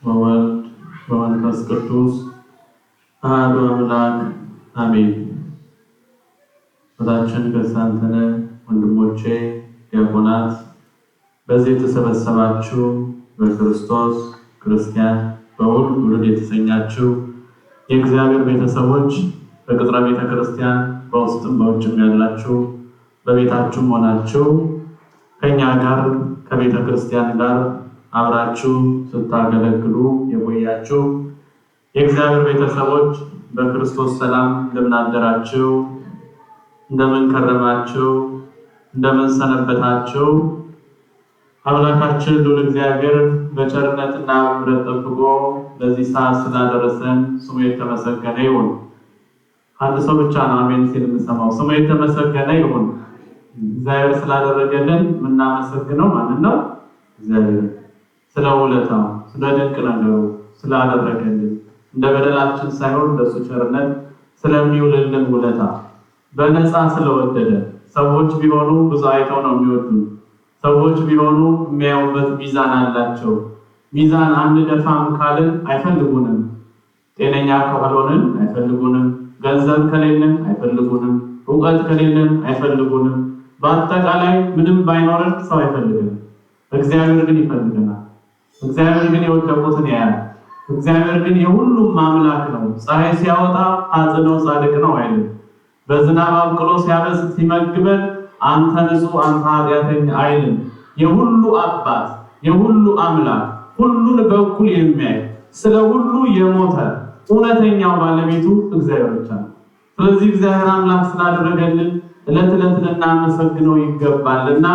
ወወልድ ወመንፈስ ቅዱስ አሐዱ አምላክ አሜን። ወዳችን ከሳንተነ ወንድሞቼ ዲያቆናት፣ በዚህ የተሰበሰባችሁ በክርስቶስ ክርስቲያን በውል ውሉድ የተሰኛችሁ የእግዚአብሔር ቤተሰቦች በቅጥረ ቤተ ክርስቲያን በውስጥም በውጭም ያላችሁ በቤታችሁም ሆናችሁ ከኛ ጋር ከቤተ ክርስቲያን ጋር አብራችሁ ስታገለግሉ የቆያችሁ የእግዚአብሔር ቤተሰቦች በክርስቶስ ሰላም እንደምን አደራችሁ? እንደምን ከረማችሁ? እንደምን ሰነበታችሁ? አምላካችን ልዑል እግዚአብሔር በቸርነትና በምሕረት ጠብቆ ለዚህ ሰዓት ስላደረሰን ስሙ የተመሰገነ ይሁን። አንድ ሰው ብቻ ነው አሜን ሲል የምሰማው። ስሙ የተመሰገነ ይሁን። እግዚአብሔር ስላደረገልን የምናመሰግነው ማንን ነው? እግዚአብሔር። ስለ ውለታው፣ ስለ ድንቅ ነገሩ ስላደረገልን እንደ በደላችን ሳይሆን እንደሱ ቸርነት ስለሚውልልን ውለታ በነፃ ስለወደደ። ሰዎች ቢሆኑ ብዙ አይተው ነው የሚወዱ። ሰዎች ቢሆኑ የሚያዩበት ሚዛን አላቸው። ሚዛን አንደፋም ካልን አይፈልጉንም። ጤነኛ ከሆንን አይፈልጉንም። ገንዘብ ከሌለን አይፈልጉንም። ዕውቀት ከሌለን አይፈልጉንም። በአጠቃላይ ምንም ባይኖርን ሰው አይፈልግም። እግዚአብሔር ግን ይፈልገናል። እግዚአብሔር ግን የወደቁትን ያያል። እግዚአብሔር ግን የሁሉም አምላክ ነው። ፀሐይ ሲያወጣ አጽነው ጻድቅ ነው አይልም። በዝናብ አብቅሎ ሲያበስል ሲመግበን አንተ ንጹህ አንተ ኃጢአተኛ አይልም። የሁሉ አባት የሁሉ አምላክ ሁሉን በእኩል የሚያይ ስለ ሁሉ የሞተ እውነተኛው ባለቤቱ እግዚአብሔር ብቻ ነው። ስለዚህ እግዚአብሔር አምላክ ስላደረገልን ዕለት ዕለት ልናመሰግነው ይገባልና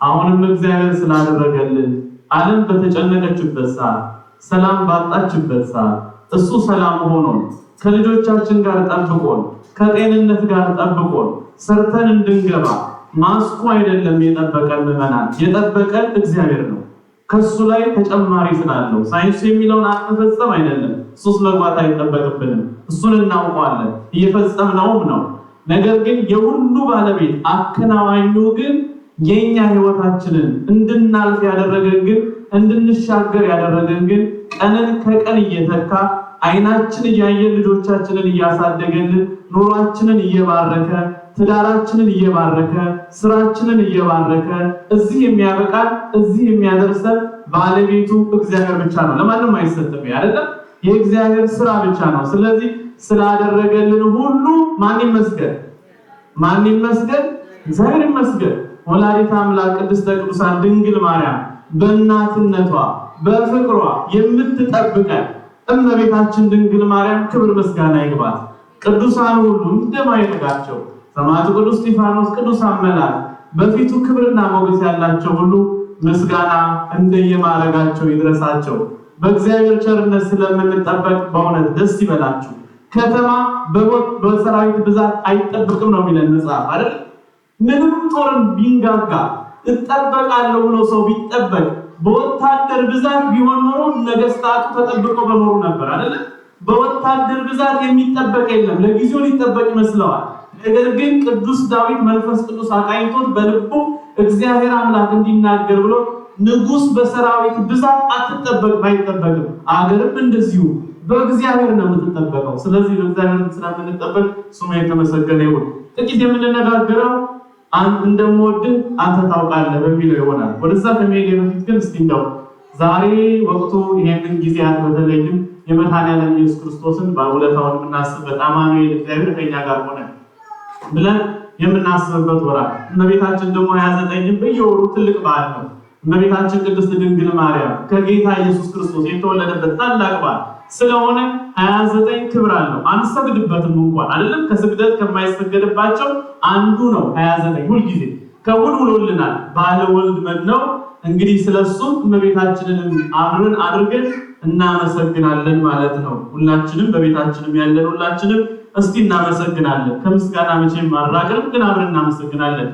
አሁንም እግዚአብሔር ስላደረገልን ዓለም በተጨነቀችበት ሰዓት፣ ሰላም ባጣችበት ሰዓት እሱ ሰላም ሆኖን ከልጆቻችን ጋር ጠብቆን ከጤንነት ጋር ጠብቆን ሰርተን እንድንገባ ማስኩ አይደለም የጠበቀን ምዕመናን፣ የጠበቀን እግዚአብሔር ነው። ከሱ ላይ ተጨማሪ ስላለው ሳይንስ የሚለውን አትፈጸም አይደለም። እሱስ መግባት አይጠበቅብንም። እሱን እናውቀዋለን፣ እየፈጸምነውም ነው። ነገር ግን የሁሉ ባለቤት አከናዋኙ ግን የኛ ህይወታችንን እንድናልፍ ያደረገን ግን እንድንሻገር ያደረገን ግን ቀንን ከቀን እየተካ አይናችን እያየን ልጆቻችንን እያሳደገልን ኑሯችንን እየባረከ ትዳራችንን እየባረከ ስራችንን እየባረከ እዚህ የሚያበቃን እዚህ የሚያደርሰን ባለቤቱ እግዚአብሔር ብቻ ነው። ለማንም አይሰጥም። አይደለም የእግዚአብሔር ስራ ብቻ ነው። ስለዚህ ስላደረገልን ሁሉ ማን ይመስገን? ማን ይመስገን? እግዚአብሔር ይመስገን። ወላዲተ አምላክ ቅድስተ ቅዱሳን ድንግል ማርያም በእናትነቷ በፍቅሯ የምትጠብቀን እመቤታችን ድንግል ማርያም ክብር ምስጋና ይግባት። ቅዱሳን ሁሉ እንደማይረጋቸው ሰማዕቱ ቅዱስ እስጢፋኖስ፣ ቅዱሳን መላእክት በፊቱ ክብርና ሞገስ ያላቸው ሁሉ ምስጋና እንደየማረጋቸው ይድረሳቸው። በእግዚአብሔር ቸርነት ስለምንጠበቅ በእውነት ደስ ይበላችሁ። ከተማ በሰራዊት ብዛት አይጠበቅም ነው የሚለን መጽሐፍ አይደል? ምንም ጦርን ቢንጋጋ እጠበቃለሁ ብሎ ሰው ቢጠበቅ በወታደር ብዛት ቢሆን ኖሮ ነገስታቱ ተጠብቀው በኖሩ ነበር አይደል? በወታደር ብዛት የሚጠበቅ የለም። ለጊዜው ሊጠበቅ ይመስለዋል። ነገር ግን ቅዱስ ዳዊት መንፈስ ቅዱስ አቃኝቶት በልቡ እግዚአብሔር አምላክ እንዲናገር ብሎ ንጉስ በሰራዊት ብዛት አትጠበቅ ባይጠበቅም አገርም እንደዚሁ በእግዚአብሔር ነው የምትጠበቀው። ስለዚህ በእግዚአብሔር ስለምንጠበቅ ስሙ የተመሰገነ ይሁን። ጥቂት የምንነጋገረው አንተ እንደምወድህ አንተ ታውቃለህ በሚለው ይሆናል። ወደዛ ከመሄድ በፊት ግን እስቲ እንደው ዛሬ ወቅቱ ይሄንን ጊዜያት በተለይም የመድኃኔዓለም ኢየሱስ ክርስቶስን በውለታውን የምናስብበት አማኑኤል እግዚአብሔር ከኛ ጋር ሆነ ብለን የምናስብበት ወራት እመቤታችን ደግሞ 29 በየወሩ ትልቅ በዓል ነው። እመቤታችን ቅድስት ድንግል ማርያም ከጌታ ኢየሱስ ክርስቶስ የተወለደበት ታላቅ በዓል ስለሆነ 29 ክብር አለው። አንሰግድበትም እንኳን አይደለም ከስግደት ከማይሰገድባቸው አንዱ ነው 29። ሁሉ ጊዜ ከሁሉ ውሎልናል ባለ ወልድ ነው። እንግዲህ ስለሱም እመቤታችንን አብረን አድርገን እናመሰግናለን ማለት ነው። ሁላችንም በቤታችንም ያለን ሁላችንም እስቲ እናመሰግናለን። ከምስጋና መቼም ማራቀም ግን አብረን እናመሰግናለን።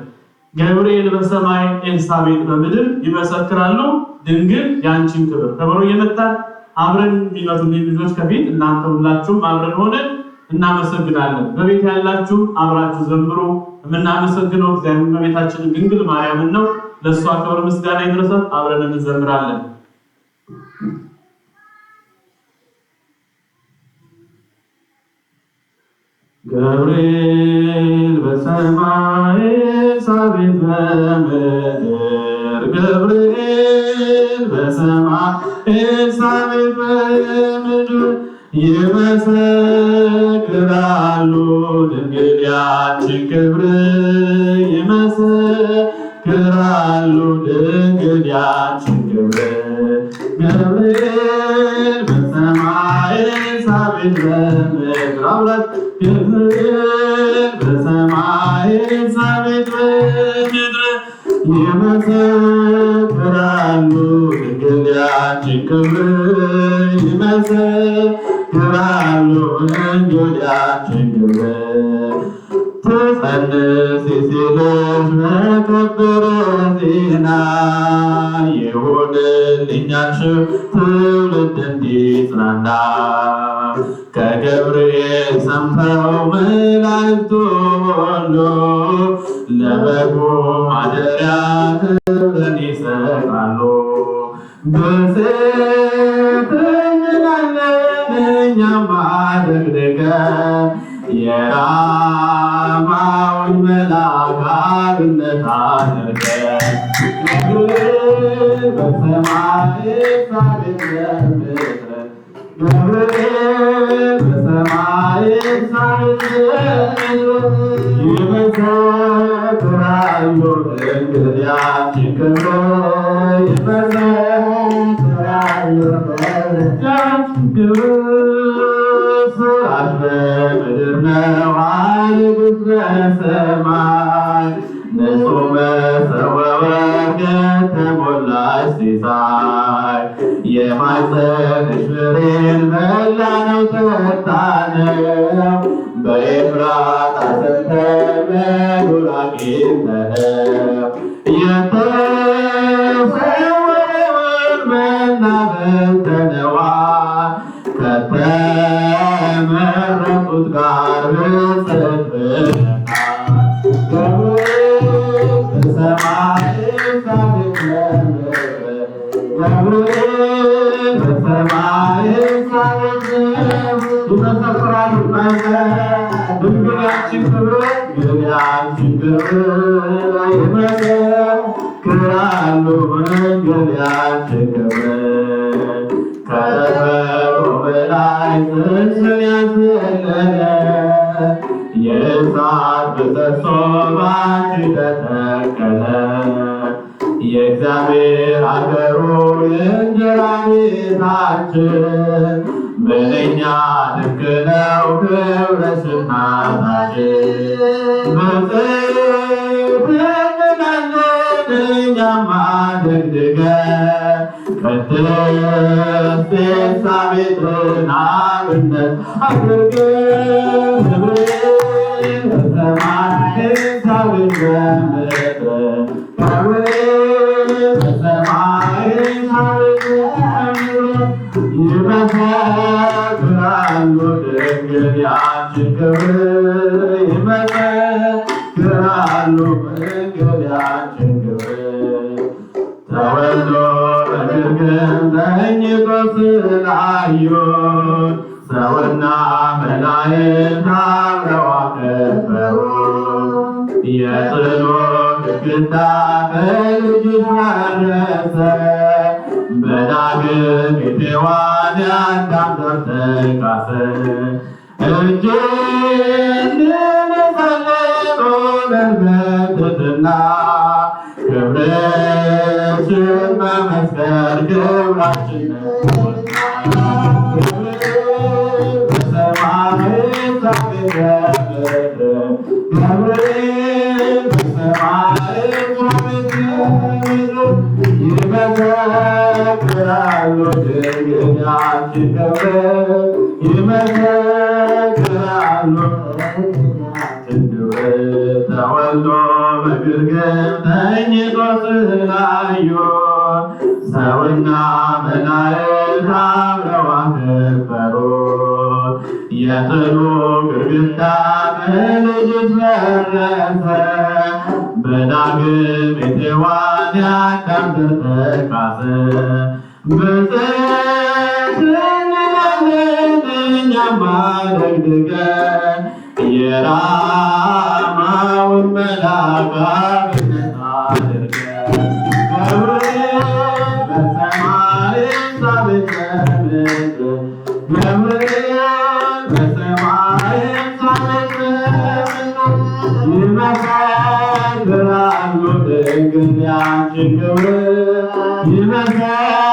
ገብርኤል በሰማይ ኤልሳቤጥ በምድር ይመሰክራሉ ድንግል ያንቺን ክብር። ከበሮ እየመታን አብረን የሚመቱልን ልጆች ከፊት እናንተ ሁላችሁም አብረን ሆነን እናመሰግናለን። በቤት ያላችሁ አብራችሁ ዘምሩ። የምናመሰግነው እግዚአብሔር እመቤታችንን ድንግል ማርያምን ነው። ለሷ ክብር ምስጋና ይድረሳት። አብረን እንዘምራለን። ገብርኤል በሰማይ ኤልሳቤጥ በምድር ገብርኤል በሰማይ ኤልሳቤጥ በምድር ይመሰክራሉ ድንግል ያንቺን ክብር ይመሰክራሉ ድንግል ያንቺን ክብር ገብርኤል በሰማይ ኤልሳቤጥ በምድር አብራት ገብርኤል በሰማይ ኤልሳቤጥ በምድር ይመሰክራሉ ድንግል ያንቺን ክብር ይመሰክራሉ ድንግል ያንቺን ክብር ትጸንስ ሲልሽ በከበረ ዜና ይሁንልኛል ትውልድ እንዲጽናና ከገብርኤል ሰምተው መላእክቱ ሁሉ ለበጉ ማደሪያ ክብርን ይሰጣሉ። በሴት እንላለን እኛም አደግድገን የራማውን መልአክ አብነት አድርገን ገብርኤል በሰማይ ኤልሳቤጥ በምድር ገብርኤል በሰማይ ኤልሳቤጥ በምድር ይመሰክራሉ ድንግል ያንቺን ክብር ይመሰክራሉ ያንቺን ክብር ስራሽ በምድር ነው ኃይልሽ በሰማይ ንጹሕ መሠዊያ ወርቅ የተሞላሽ ሲሳይ የማኅፀንሽ ፍሬን በላነው ጠጣነው በኤፍራታ ሰምተን በዱር አግኝተነው የተሰወረውን መና በልተነዋል ከተመረጡት ጋር ርስት ብለናል። ገብርኤል በሰማይ ኤልሳቤጥ በምድር ገብርኤል በሰማይ ኤልሳቤጥ ይመሰክራሉ ድንግል ያንቺን ክብር ድንግል ያንቺን ክብር ይመሰክራሉ ድንግል ያንቺን ክብር ከተፈጥሮ በላይ ጽንስን ያዘለለ የእሳት ምሰሶ ባንቺ ተተከለ የእግዚአብሔር አገሩ የእንጀራ ቤታችን ምንኛ ድንቅ ነው ክብርሽ እናታችን በጽድቅ እንላለን እኛም አደግድገን ቅድስት ኤልሳቤጥን አብነት አድርገን ገብርኤል በሰማይ ኤልሳቤጥ በምድር ገብርኤል በሰማይ ኤልሳቤጥ በምድር ይመሰክራሉ ድንግል ያንቺን ክብር ይመሰክራሉ ድንግል ያንቺን ክብር ተወልዶ በግርግም ተኝቶ ስላዩት ሰውና መላእክት አብረው አከበሩት። የጥሉ ግድግዳ በልጅሽ ፈረሰ በዳግም ሔዋን የአዳም ዘር ተካሰ። እጅን እንጸልይ በትሕትና ክብርሽን መመስከር ግብራችን ነውና ገብርኤል በሰማይ ኤልሳቤጥ በምድር ገብርኤል በሰማይ ኤልሳቤጥ በምድር ይመሰክራሉ ድንግል ያንቺን ክብር ይመሰክራሉ ተወልዶ በግርግም ተኝቶ ስላዩት ሰውና መላእክት አብረው አከበሩት። የጥሉ ግድግዳ በልጅሽ ፈረሰ በዳግም ሔዋን የአዳም ዘር ተካሰ። በጽድቅ እንላለን እኛም አደግድገን ገብርኤል በሰማይ ይመሰክራሉ ድንግል ያንቺን ክብር ይመሰክራሉ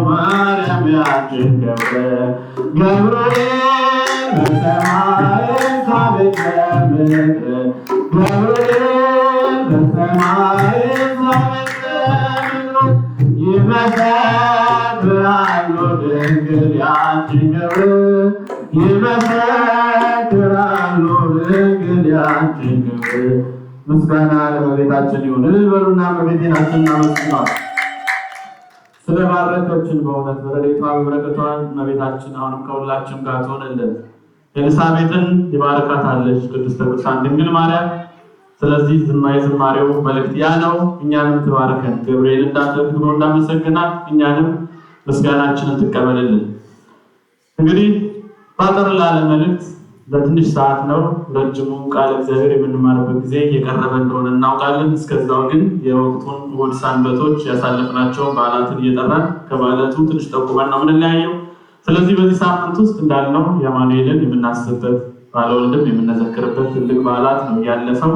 ማርያም ያንቺን ክብር ገብርኤል በሰማይ ሳቤት በምድር ገብርኤል በሰማይ ሳቤት በምድር ይመሰክራሉ ድንግል ያንቺን ክብር ይመሰክራሉ ድንግል ያንቺን ክብር። ምስጋና ለእመቤታችን ይሁን። እልል በሉና እመቤታችንን እናመስግኗት። ስለ ባረከችን በእውነት በረድኤቷ በበረከቷ እመቤታችን አሁንም ከሁላችን ጋር ትሆንልን። ኤልሳቤጥን ይባርካታለች ቅድስተ ቅዱሳን ድንግል ማርያም። ስለዚህ ዝማሬው መልእክት ያ ነው። እኛንም ትባርከን። ገብርኤል እንዳትለክቶ እንዳመሰግናት እኛንም ምስጋናችንን ትቀበልልን። እንግዲህ ባጠር ላለ መልእክት በትንሽ ሰዓት ነው። ረጅሙ ቃል እግዚአብሔር የምንማርበት ጊዜ እየቀረበ እንደሆነ እናውቃለን። እስከዛው ግን የወቅቱን እሑድ ሰንበቶች ያሳለፍናቸው በዓላትን እየጠራን ከበዓላቱ ትንሽ ጠቁመን ነው የምንለያየው። ስለዚህ በዚህ ሳምንት ውስጥ እንዳልነው የአማኑኤልን የምናስብበት ባለወልድም የምንዘክርበት ትልቅ በዓላት ነው ያለፈው።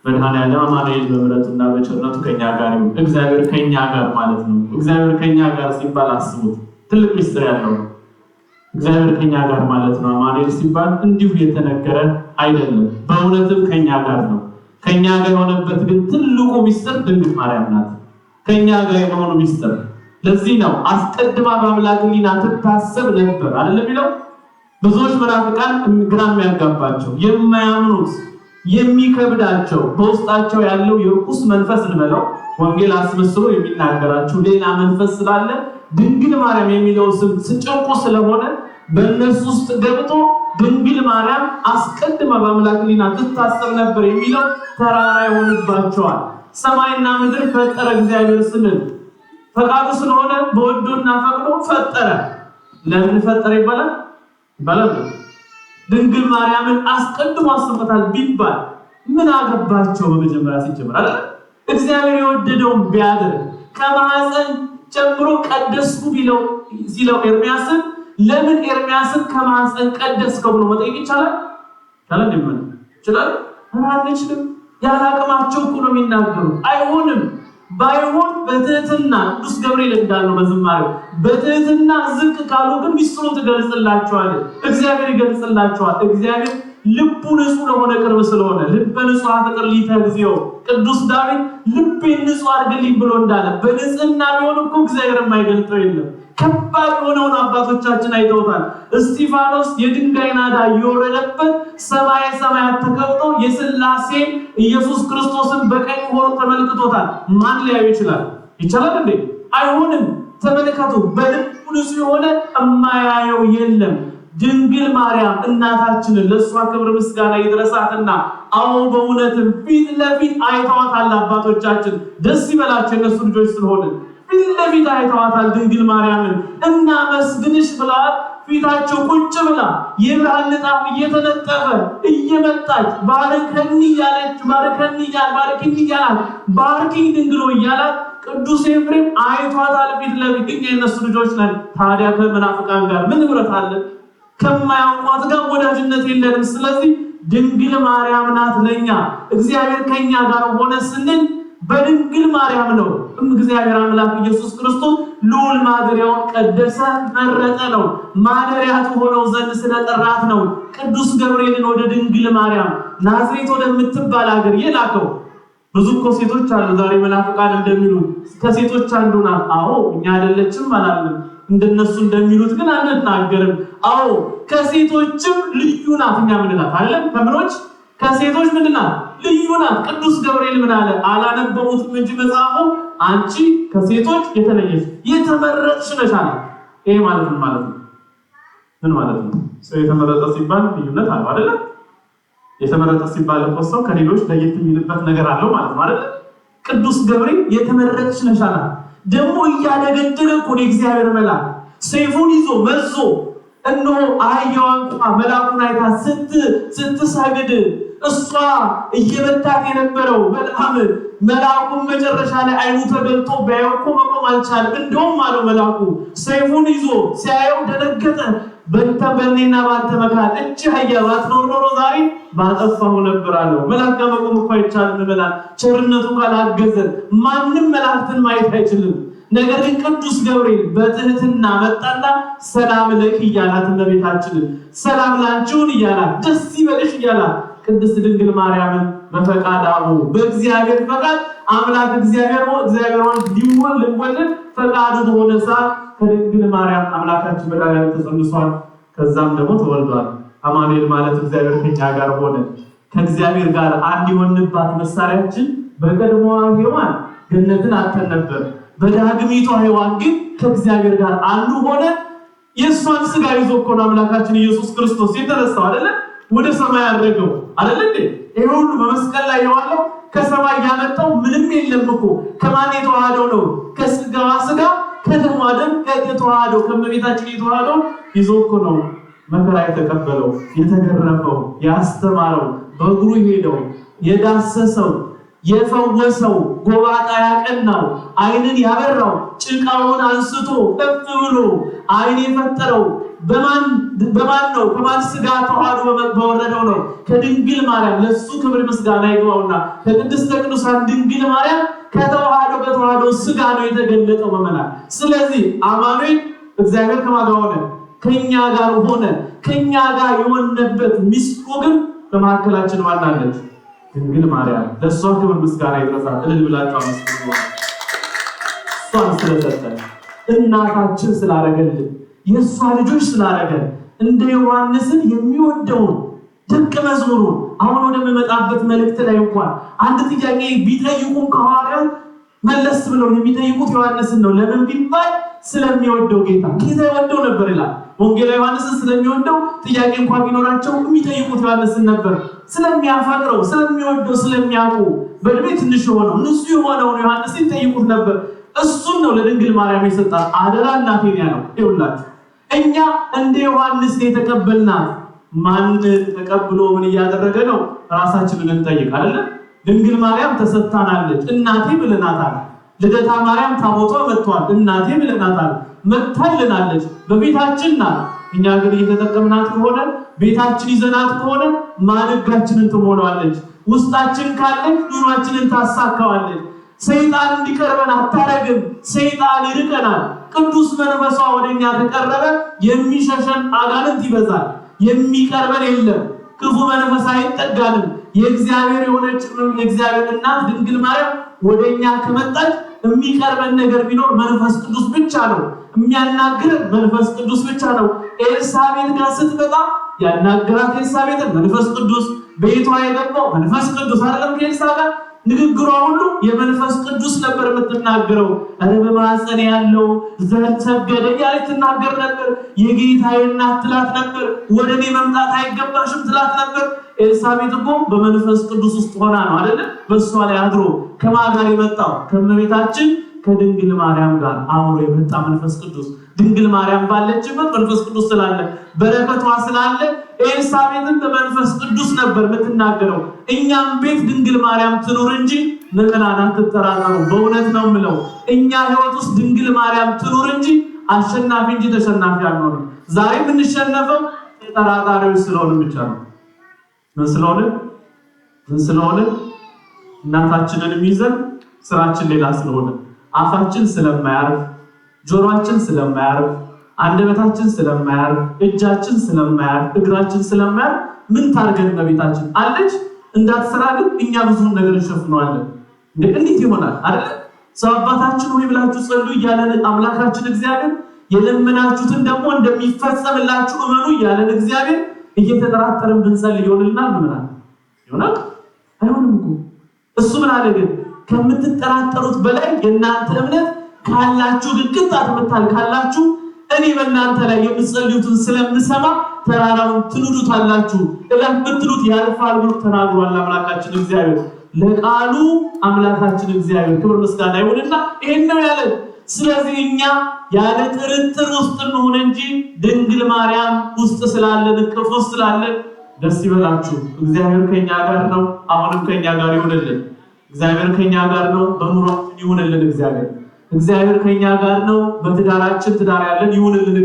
መድኃኔዓለም አማኑኤል በምሕረቱና በቸርነቱ ከኛ ጋር ይሁን። እግዚአብሔር ከኛ ጋር ማለት ነው። እግዚአብሔር ከኛ ጋር ሲባል አስቡት፣ ትልቅ ምስጢር ያለው ነው። እግዚአብሔር ከኛ ጋር ማለት ነው። አማኑኤል ሲባል እንዲሁ የተነገረ አይደለም፣ በእውነትም ከኛ ጋር ነው። ከኛ ጋር የሆነበት ግን ትልቁ ምስጢር ድንግል ማርያም ናት። ከኛ ጋር የሆነው ምስጢር ለዚህ ነው አስቀድማ በአምላክ ሕሊና ትታሰብ ነበር አይደለም የሚለው። ብዙዎች መናፍቃን ግራ የሚያጋባቸው የማያምኑት የሚከብዳቸው በውስጣቸው ያለው የርኩስ መንፈስ እንበለው ወንጌል አስመስሎ የሚናገራቸው ሌላ መንፈስ ስላለ ድንግል ማርያም የሚለው ስም ጭንቁ ስለሆነ በእነሱ ውስጥ ገብቶ ድንግል ማርያም አስቀድማ በአምላክ ሕሊና ትታሰብ ነበር የሚለው ተራራ ይሆንባቸዋል። ሰማይና ምድር ፈጠረ እግዚአብሔር ስንል ፈቃዱ ስለሆነ በወዶና ፈቅዶ ፈጠረ። ለምን ፈጠረ ይባላል? ድንግል ማርያምን አስቀድሞ አስቦታል ቢባል ምን አገባቸው? በመጀመሪያ ሲጀምር አይደል እግዚአብሔር የወደደውን ቢያደርግ ከማህፀን ጀምሮ ቀደስኩ ሲለው ኤርሚያስን ለምን ኤርሚያስን ከማህፀን ቀደስከው ብሎ መጠየቅ ይቻላል? ይችላል? አንችልም። ያለ አቅማቸው እኮ ነው የሚናገሩት። አይሆንም። ባይሆን በትህትና ቅዱስ ገብርኤል እንዳለው በዝማሬው በትህትና ዝቅ ካሉ ግን ሚስጥሩን ትገልጽላቸዋል። እግዚአብሔር ይገልጽላቸዋል። እግዚአብሔር ልቡ ንጹህ ለሆነ ቅርብ ስለሆነ ልበ ንጹሕ ፍቅር ሊተግዚው ቅዱስ ዳዊት ልቤን ንጹህ አድርግልኝ ብሎ እንዳለ በንጽህና ቢሆን እኮ እግዚአብሔር የማይገልጠው የለም። ከባድ የሆነውን አባቶቻችን አይተውታል። እስጢፋኖስ የድንጋይ ናዳ እየወረደበት ሰማየ ሰማያት ተከፍቶ የሥላሴ ኢየሱስ ክርስቶስን በቀኝ ሆኖ ተመልክቶታል። ማን ሊያዩ ይችላል? ይቻላል እንዴ? አይሆንም። ተመልከቱ፣ በልቡ ንጹህ የሆነ የማያየው የለም። ድንግል ማርያም እናታችንን ለእሷ ክብር ምስጋና ይድረሳትና አዎ በእውነትም ፊት ለፊት አይተዋታል አባቶቻችን። ደስ ይበላቸው የነሱ ልጆች ስለሆነ ፊት ለፊት አይተዋታል ድንግል ማርያምን። እናመስግንሽ ብለዋት ፊታቸው ቁጭ ብላ የብርሃን ንጣፍ እየተነጠፈ እየመጣች ባርከኒ እያለች ባርኪኝ እያላት ባርኪኝ ድንግሎ እያላት ቅዱስ ኤፍሬም አይተዋታል ፊት ለፊት። እኛ የነሱ ልጆች ነን። ታዲያ ከመናፍቃን ጋር ምን ህብረት አለን? ከማያውቋት ጋር ወዳጅነት የለንም። ስለዚህ ድንግል ማርያም ናት ለኛ። እግዚአብሔር ከኛ ጋር ሆነ ስንል በድንግል ማርያም ነው። እግዚአብሔር አምላክ ኢየሱስ ክርስቶስ ልዑል ማደሪያውን ቀደሰ፣ መረጠ ነው። ማደሪያቱ ሆነው ዘንድ ስለጠራት ነው ቅዱስ ገብርኤልን ወደ ድንግል ማርያም ናዝሬት ወደምትባል ሀገር የላከው። ብዙ እኮ ሴቶች አሉ ዛሬ መናፍቃን እንደሚሉት ከሴቶች አንዱ ናት። አዎ እኛ አይደለችም አላለም። እንደነሱ እንደሚሉት ግን አንናገርም። አዎ ከሴቶችም ልዩ ናት። እኛ ምን ናት አይደለም? ከምኖች ከሴቶች ምንድን ናት? ልዩ ናት። ቅዱስ ገብርኤል ምን አለ? አላነበቡትም እንጂ መጽሐፉ አንቺ ከሴቶች የተለየች የተመረጥሽ ነሽ አለ። ይሄ ማለት ምን ማለት ነው? ምን ማለት ነው? ሰው የተመረጠ ሲባል ልዩነት አለው አይደል? የተመረጠ ሲባል እኮ ሰው ከሌሎች ለየት የሚልበት ነገር አለው ማለት ነው አይደል? ቅዱስ ገብርኤል የተመረጥሽ ነሽ አለ። ደግሞ እያደገደገ እኮ የእግዚአብሔር መልአክ ሰይፉን ይዞ መዞ እነሆ አህያዋን መልአኩን አይታ ስትሰግድ እሷ እየመታት የነበረው መልአም መልአኩም መጨረሻ ላይ አይኑ ተገልጦ ቢያየው እኮ መቆም አልቻለም። እንደውም አለው መልአኩ ሰይፉን ይዞ ሲያየው ደነገጠ። በእኔና ባንተ መካከል እጅ ኃያ ባትኖር ኖሮ ዛሬ ባጠፋሁ ነበር አለው። መልአክ ጋር መቆም እኮ አይቻልም ብለናል። ቸርነቱ ካላገዘን ማንም መላእክትን ማየት አይችልም። ነገር ግን ቅዱስ ገብርኤል በትህትና መጣና ሰላም ለኪ እያላት እመቤታችንን ሰላም ላንቺውን እያላት ደስ ይበልሽ እያላት ቅድስት ድንግል ማርያምን በፈቃድ አቡ በእግዚአብሔር ፈቃድ አምላክ እግዚአብሔር ወልድ ሊወለድ ፈቃዱ በሆነ ሰዓት ከድንግል ማርያም አምላካችን መድኃኒዓለም ተጸንሷል። ከዛም ደግሞ ተወልዷል። አማኑኤል ማለት እግዚአብሔር ከኛ ጋር ሆነ። ከእግዚአብሔር ጋር አንድ የሆንባት መሳሪያችን በቀድሞዋ ሔዋን ገነትን አጥተን ነበር። በዳግሚቷ ሔዋን ግን ከእግዚአብሔር ጋር አንዱ ሆነ። የእሷን ስጋ ይዞ እኮ ነው አምላካችን ኢየሱስ ክርስቶስ የተነሳው አይደለ? ወደ ሰማይ ያደረገው አይደለ እንዴ? ይሄ ሁሉ በመስቀል ላይ የዋለው ከሰማይ ያመጣው ምንም የለም እኮ። ከማን የተዋሃደው ነው? ከስጋዋ ስጋ ከደሟ ደም የተዋሃደው ከእመቤታችን የተዋሃደው ይዞ እኮ ነው መከራ የተቀበለው፣ የተገረፈው፣ ያስተማረው፣ በእግሩ ሄደው የዳሰሰው፣ የፈወሰው፣ ጎባጣ ያቀናው፣ አይንን ያበራው፣ ጭቃውን አንስቶ ከፍ ብሎ አይን የፈጠረው በማን ነው? ከማን ስጋ ተዋህዶ በወረደው ነው? ከድንግል ማርያም። ለሱ ክብር ምስጋና ይግባውና ከቅድስተ ቅዱሳን ድንግል ማርያም በተዋህዶ ስጋ ነው የተገለጠው በመላክ። ስለዚህ አማኑኤል እግዚአብሔር ከማን ጋር ሆነ? ከኛ ጋር ሆነ። ከኛ ጋር የሆነበት ምስጢሩ ግን በመካከላችን ማን አለች? ድንግል ማርያም። ለሷ ክብር ምስጋና ይድረሳል። እልል ብላችሁ አመስግኑ። እሷን ስለሰጠን እናታችን ስላደረገልን የእሷ ልጆች ስላደረገን እንደ ዮሐንስን የሚወደውን ደቀ መዝሙሩን አሁን ወደምመጣበት መልእክት ላይ እንኳን አንድ ጥያቄ ቢጠይቁም ከሐዋርያት መለስ ብለው የሚጠይቁት ዮሐንስን ነው። ለምን ቢባል ስለሚወደው ጌታ ይወደው ነበር ይላል። ወንጌላዊ ዮሐንስን ስለሚወደው ጥያቄ እንኳን ቢኖራቸው የሚጠይቁት ዮሐንስን ነበር። ስለሚያፈቅረው፣ ስለሚወደው፣ ስለሚያውቁ በእድሜ ትንሽ የሆነው ንጹሕ የሆነውን ዮሐንስን ይጠይቁት ነበር። እሱን ነው ለድንግል ማርያም የሰጣት አደራ እናቴን ያለው። ይኸውላችሁ እኛ እንደ ዮሐንስ የተቀበልናት ማን ተቀብሎ ምን እያደረገ ነው? ራሳችንን እንጠይቅ አይደል? ድንግል ማርያም ተሰጥታናለች፣ እናቴ ብለናታል። ልደታ ማርያም ታቦቷ መጥቷል፣ እናቴ ብለናታል፣ መጥታልናለች፣ በቤታችን ናት። እኛ ግን እየተጠቀምናት ከሆነ ቤታችን ይዘናት ከሆነ ማንጋችንን ትሞላዋለች፣ ውስጣችን ካለች ኑሯችንን ታሳካዋለች። ሰይጣን እንዲቀርበን አታረግም። ሰይጣን ይርቀናል። ቅዱስ መንፈሷ ወደኛ ተቀረበ የሚሸሸን አጋንንት ይበዛል። የሚቀርበን የለም። ክፉ መንፈስ አይጠጋንም። የእግዚአብሔር የሆነች የእግዚአብሔር እናት ድንግል ማርያም ወደኛ ከመጣች የሚቀርበን ነገር ቢኖር መንፈስ ቅዱስ ብቻ ነው። የሚያናግረን መንፈስ ቅዱስ ብቻ ነው። ኤልሳቤጥ ጋር ስትመጣ ያናገራት ኤልሳቤጥን መንፈስ ቅዱስ፣ ቤቷ የገባው መንፈስ ቅዱስ አይደለም። ከኤልሳ ጋር ንግግሯ ሁሉ የመንፈስ ቅዱስ ነበር የምትናገረው። አረ በማህፀን ያለው ዘር ሰገደ እያለች ትናገር ነበር። የጌታዬ እናት ትላት ነበር። ወደ እኔ መምጣት አይገባሽም ትላት ነበር። ኤልሳቤጥ እኮ በመንፈስ ቅዱስ ውስጥ ሆና ነው አይደለ? በእሷ ላይ አድሮ ከማን ጋር የመጣው? ከእመቤታችን ከድንግል ማርያም ጋር አብሮ የመጣ መንፈስ ቅዱስ። ድንግል ማርያም ባለችበት መንፈስ ቅዱስ ስላለ በረከቷ ስላለ ኤልሳቤጥን በመንፈስ ቅዱስ ነበር የምትናገረው። እኛም ቤት ድንግል ማርያም ትኑር እንጂ ምዕመናን አትጠራጠሩ። በእውነት ነው የምለው፣ እኛ ህይወት ውስጥ ድንግል ማርያም ትኑር እንጂ አሸናፊ እንጂ ተሸናፊ አንሆንም። ዛሬ የምንሸነፈው ተጠራጣሪዎች ስለሆነ ብቻ ነው። ምን ስለሆነ እናታችንን ይዘን ስራችን ሌላ ስለሆነ አፋችን ስለማያርፍ፣ ጆሮአችን ስለማያርፍ፣ አንደበታችን ስለማያርፍ፣ እጃችን ስለማያርፍ፣ እግራችን ስለማያርፍ ምን ታርገን በቤታችን አለች እንዳትሰራ ግን እኛ ብዙ ነገር እንሸፍነዋለን። እንዴት ይሆናል አይደል? ሰው አባታችን ሆይ ብላችሁ ጸልዩ እያለን አምላካችን እግዚአብሔር የለመናችሁትን ደግሞ እንደሚፈጸምላችሁ እመኑ እያለን እግዚአብሔር እየተጠራጠርን ብንጸልይ ይሆንልናል? ይሆናል? አይሆንም እኮ። እሱ ምን አለ ግን ከምትጠራጠሩት በላይ የእናንተ እምነት ካላችሁ ግን ቅጣት መታል ካላችሁ እኔ በእናንተ ላይ የምትጸልዩትን ስለምሰማ ተራራውን ትንዱታላችሁ፣ እላፍ ብትሉት ያልፋል ብሎ ተናግሯል አምላካችን እግዚአብሔር። ለቃሉ አምላካችን እግዚአብሔር ክብር ምስጋና ይሁንና ይሄን ነው ያለን። ስለዚህ እኛ ያለ ጥርጥር ውስጥ እንሆን እንጂ ድንግል ማርያም ውስጥ ስላለን እቅፍ ውስጥ ስላለን ደስ ይበላችሁ። እግዚአብሔር ከኛ ጋር ነው። አሁንም ከኛ ጋር ይሁንልን። እግዚአብሔር ከኛ ጋር ነው። በኑሯችን ይሁንልን እግዚአብሔር ከኛ ጋር ነው። በትዳራችን ትዳር ያለን ይሁንልን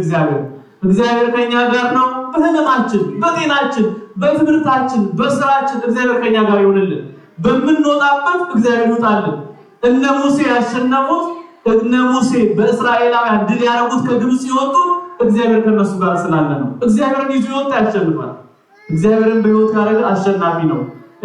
እግዚአብሔር ከኛ ጋር ነው። በህመማችን፣ በጤናችን፣ በትምህርታችን፣ በስራችን እግዚአብሔር ከኛ ጋር ይሁንልን። በምንወጣበት እግዚአብሔር ይውጣልን። እነ ሙሴ ያሸነፉት እነ ሙሴ በእስራኤላውያን ድል ያደረጉት ከግብጽ ሲወጡ እግዚአብሔር ከነሱ ጋር ስላለ ነው። እግዚአብሔርን ይዞ ይወጣ ያሸንፋል። እግዚአብሔርን በህይወት ያደረገ አሸናፊ ነው።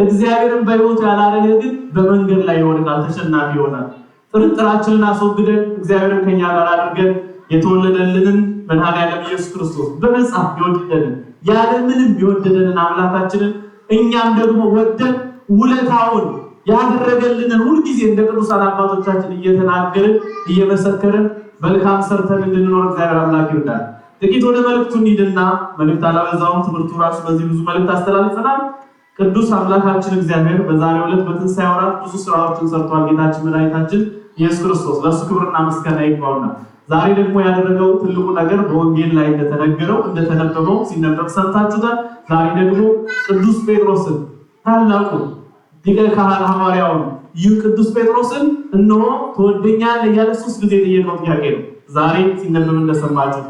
እግዚአብሔርን በህይወት ያላደረገ ግን በመንገድ ላይ ይወድቃል፣ ተሸናፊ ይሆናል። ጥርጥራችንን አስወግደን እግዚአብሔርን ከኛ ጋር አድርገን የተወለደልንን መድኃኒዓለም ኢየሱስ ክርስቶስ በነጻ የወደደንን ያለ ምንም የወደደንን አምላካችንን እኛም ደግሞ ወደን ውለታውን ያደረገልንን ሁልጊዜ እንደ ቅዱሳን አባቶቻችን እየተናገርን እየመሰከርን መልካም ሰርተን እንድንኖር እግዚአብሔር አምላክ ይርዳል። ጥቂት ወደ መልእክቱ እንሂድና መልእክት አላበዛውም። ትምህርቱ ራሱ በዚህ ብዙ መልእክት አስተላልፈናል። ቅዱስ አምላካችን እግዚአብሔር በዛሬው ዕለት በትንሣኤው ወራት ብዙ ስራዎችን ሰርቷል። ጌታችን መድኃኒታችን ኢየሱስ ክርስቶስ ለእሱ ክብርና ምስጋና ይግባውና ዛሬ ደግሞ ያደረገው ትልቁ ነገር በወንጌል ላይ እንደተነገረው እንደተነበበው ሲነበብ ሰምታችሁታል። ዛሬ ደግሞ ቅዱስ ጴጥሮስን ታላቁ ሊቀ ካህናት ሐዋርያውን ይህ ቅዱስ ጴጥሮስን እነሆ ትወደኛለህ እያለ 3 ጊዜ የጠየቀው ጥያቄ ነው። ዛሬ ሲነበብ እንደሰማችሁ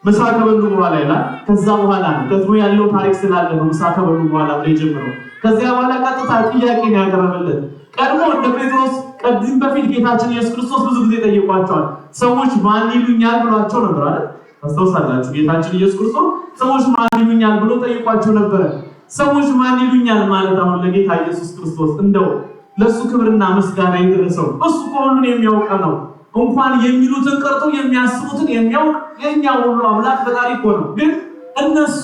ምሳ ከበሉ በኋላ ይላል። ከዛ በኋላ ነው ደግሞ ያለው ታሪክ ስላለ ነው ምሳ ከበሉ በኋላ የጀመረው። ከዚያ በኋላ ቀጥታ ጥያቄ ነው ያቀረበለት። ቀድሞ እንደ ጴጥሮስ ቀድም በፊት ጌታችን ኢየሱስ ክርስቶስ ብዙ ጊዜ ጠይቋቸዋል። ሰዎች ማን ይሉኛል ብሏቸው ነበር አይደል? ታስታውሳላችሁ። ጌታችን ኢየሱስ ክርስቶስ ሰዎች ማን ይሉኛል ብሎ ጠይቋቸው ነበር። ሰዎች ማን ይሉኛል ማለት አሁን ለጌታ ኢየሱስ ክርስቶስ እንደው ለሱ ክብርና ምስጋና ይድረሰው። እሱ ሁሉን የሚያውቅ ነው። እንኳን የሚሉትን ቀርቶ የሚያስቡትን የሚያውቅ የኛ ሁሉ አምላክ ፈጣሪ እኮ ነው። ግን እነሱ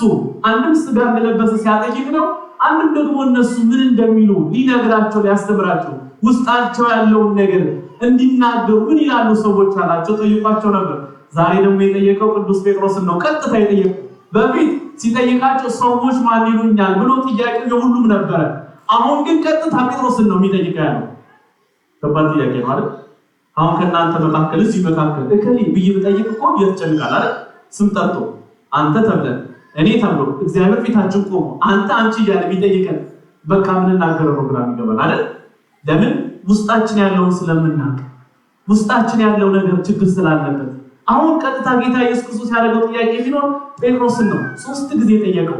አንድም ስጋ እንደለበሰ ሲያጠይቅ ነው፣ አንድም ደግሞ እነሱ ምን እንደሚሉ ሊነግራቸው ሊያስተምራቸው ውስጣቸው ያለውን ነገር እንዲናገሩ ምን ይላሉ ሰዎች አላቸው፣ ጠይቋቸው ነበር። ዛሬ ደግሞ የጠየቀው ቅዱስ ጴጥሮስን ነው። ቀጥታ የጠየቀው በፊት ሲጠይቃቸው ሰዎች ማን ይሉኛል ብሎ ጥያቄው የሁሉም ነበረ። አሁን ግን ቀጥታ ጴጥሮስን ነው የሚጠይቀው ያለው። ከባድ ጥያቄ ማለት አሁን ከናንተ መካከል እዚህ መካከል እከሌ ብዬ ብጠይቅ እኮ ይተጨንቃል አይደል? ስም ጠርቶ አንተ ተብለን እኔ ተብሎ እግዚአብሔር ፊታችን ቆሞ አንተ አንቺ እያለ ቢጠይቀን በቃ ምን እናገረው ፕሮግራም ይገባል አይደል? ለምን ውስጣችን ያለውን ስለምናውቅ ውስጣችን ያለው ነገር ችግር ስላለበት። አሁን ቀጥታ ጌታ ኢየሱስ ክርስቶስ ያደረገው ጥያቄ ቢኖር ጴጥሮስን ነው 3 ጊዜ ጠየቀው።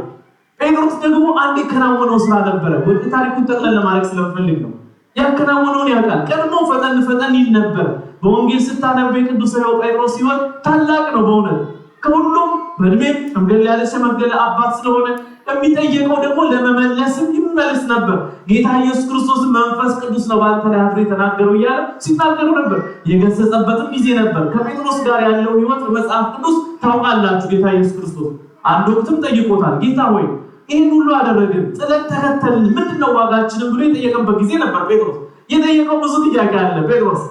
ጴጥሮስ ደግሞ አንድ የከናወነው ስራ ነበረ። ወደ ታሪኩን ጠቅለል ለማድረግ ስለምፈልግ ነው። ያከናወነውን ያውቃል። ቀድሞ ፈጠን ይል ነበር። በወንጌል ስታነቡ የቅዱስ ጴጥሮስ ሕይወት ታላቅ ነው በእውነት ከሁሉም በእድሜ ሸምገል ያለ ሸመገለ አባት ስለሆነ የሚጠየቀው ደግሞ ለመመለስም ይመለስ ነበር። ጌታ ኢየሱስ ክርስቶስ መንፈስ ቅዱስ ነው ባንተ ላይ አድሮ የተናገረው እያለ ሲናገሩ ነበር። የገሰጸበትም ጊዜ ነበር። ከጴጥሮስ ጋር ያለው ሕይወት በመጽሐፍ ቅዱስ ታውቃላችሁ። ጌታ ኢየሱስ ክርስቶስ አንድ ወቅትም ጠይቆታል። ጌታ ሆይ ይህን ሁሉ አደረግን ጥለን ተከተልን ምንድነው ዋጋችንን ብሎ የጠየቀበት ጊዜ ነበር። ጴጥሮስ የጠየቀው ብዙ ጥያቄ አለ ጴጥሮስ።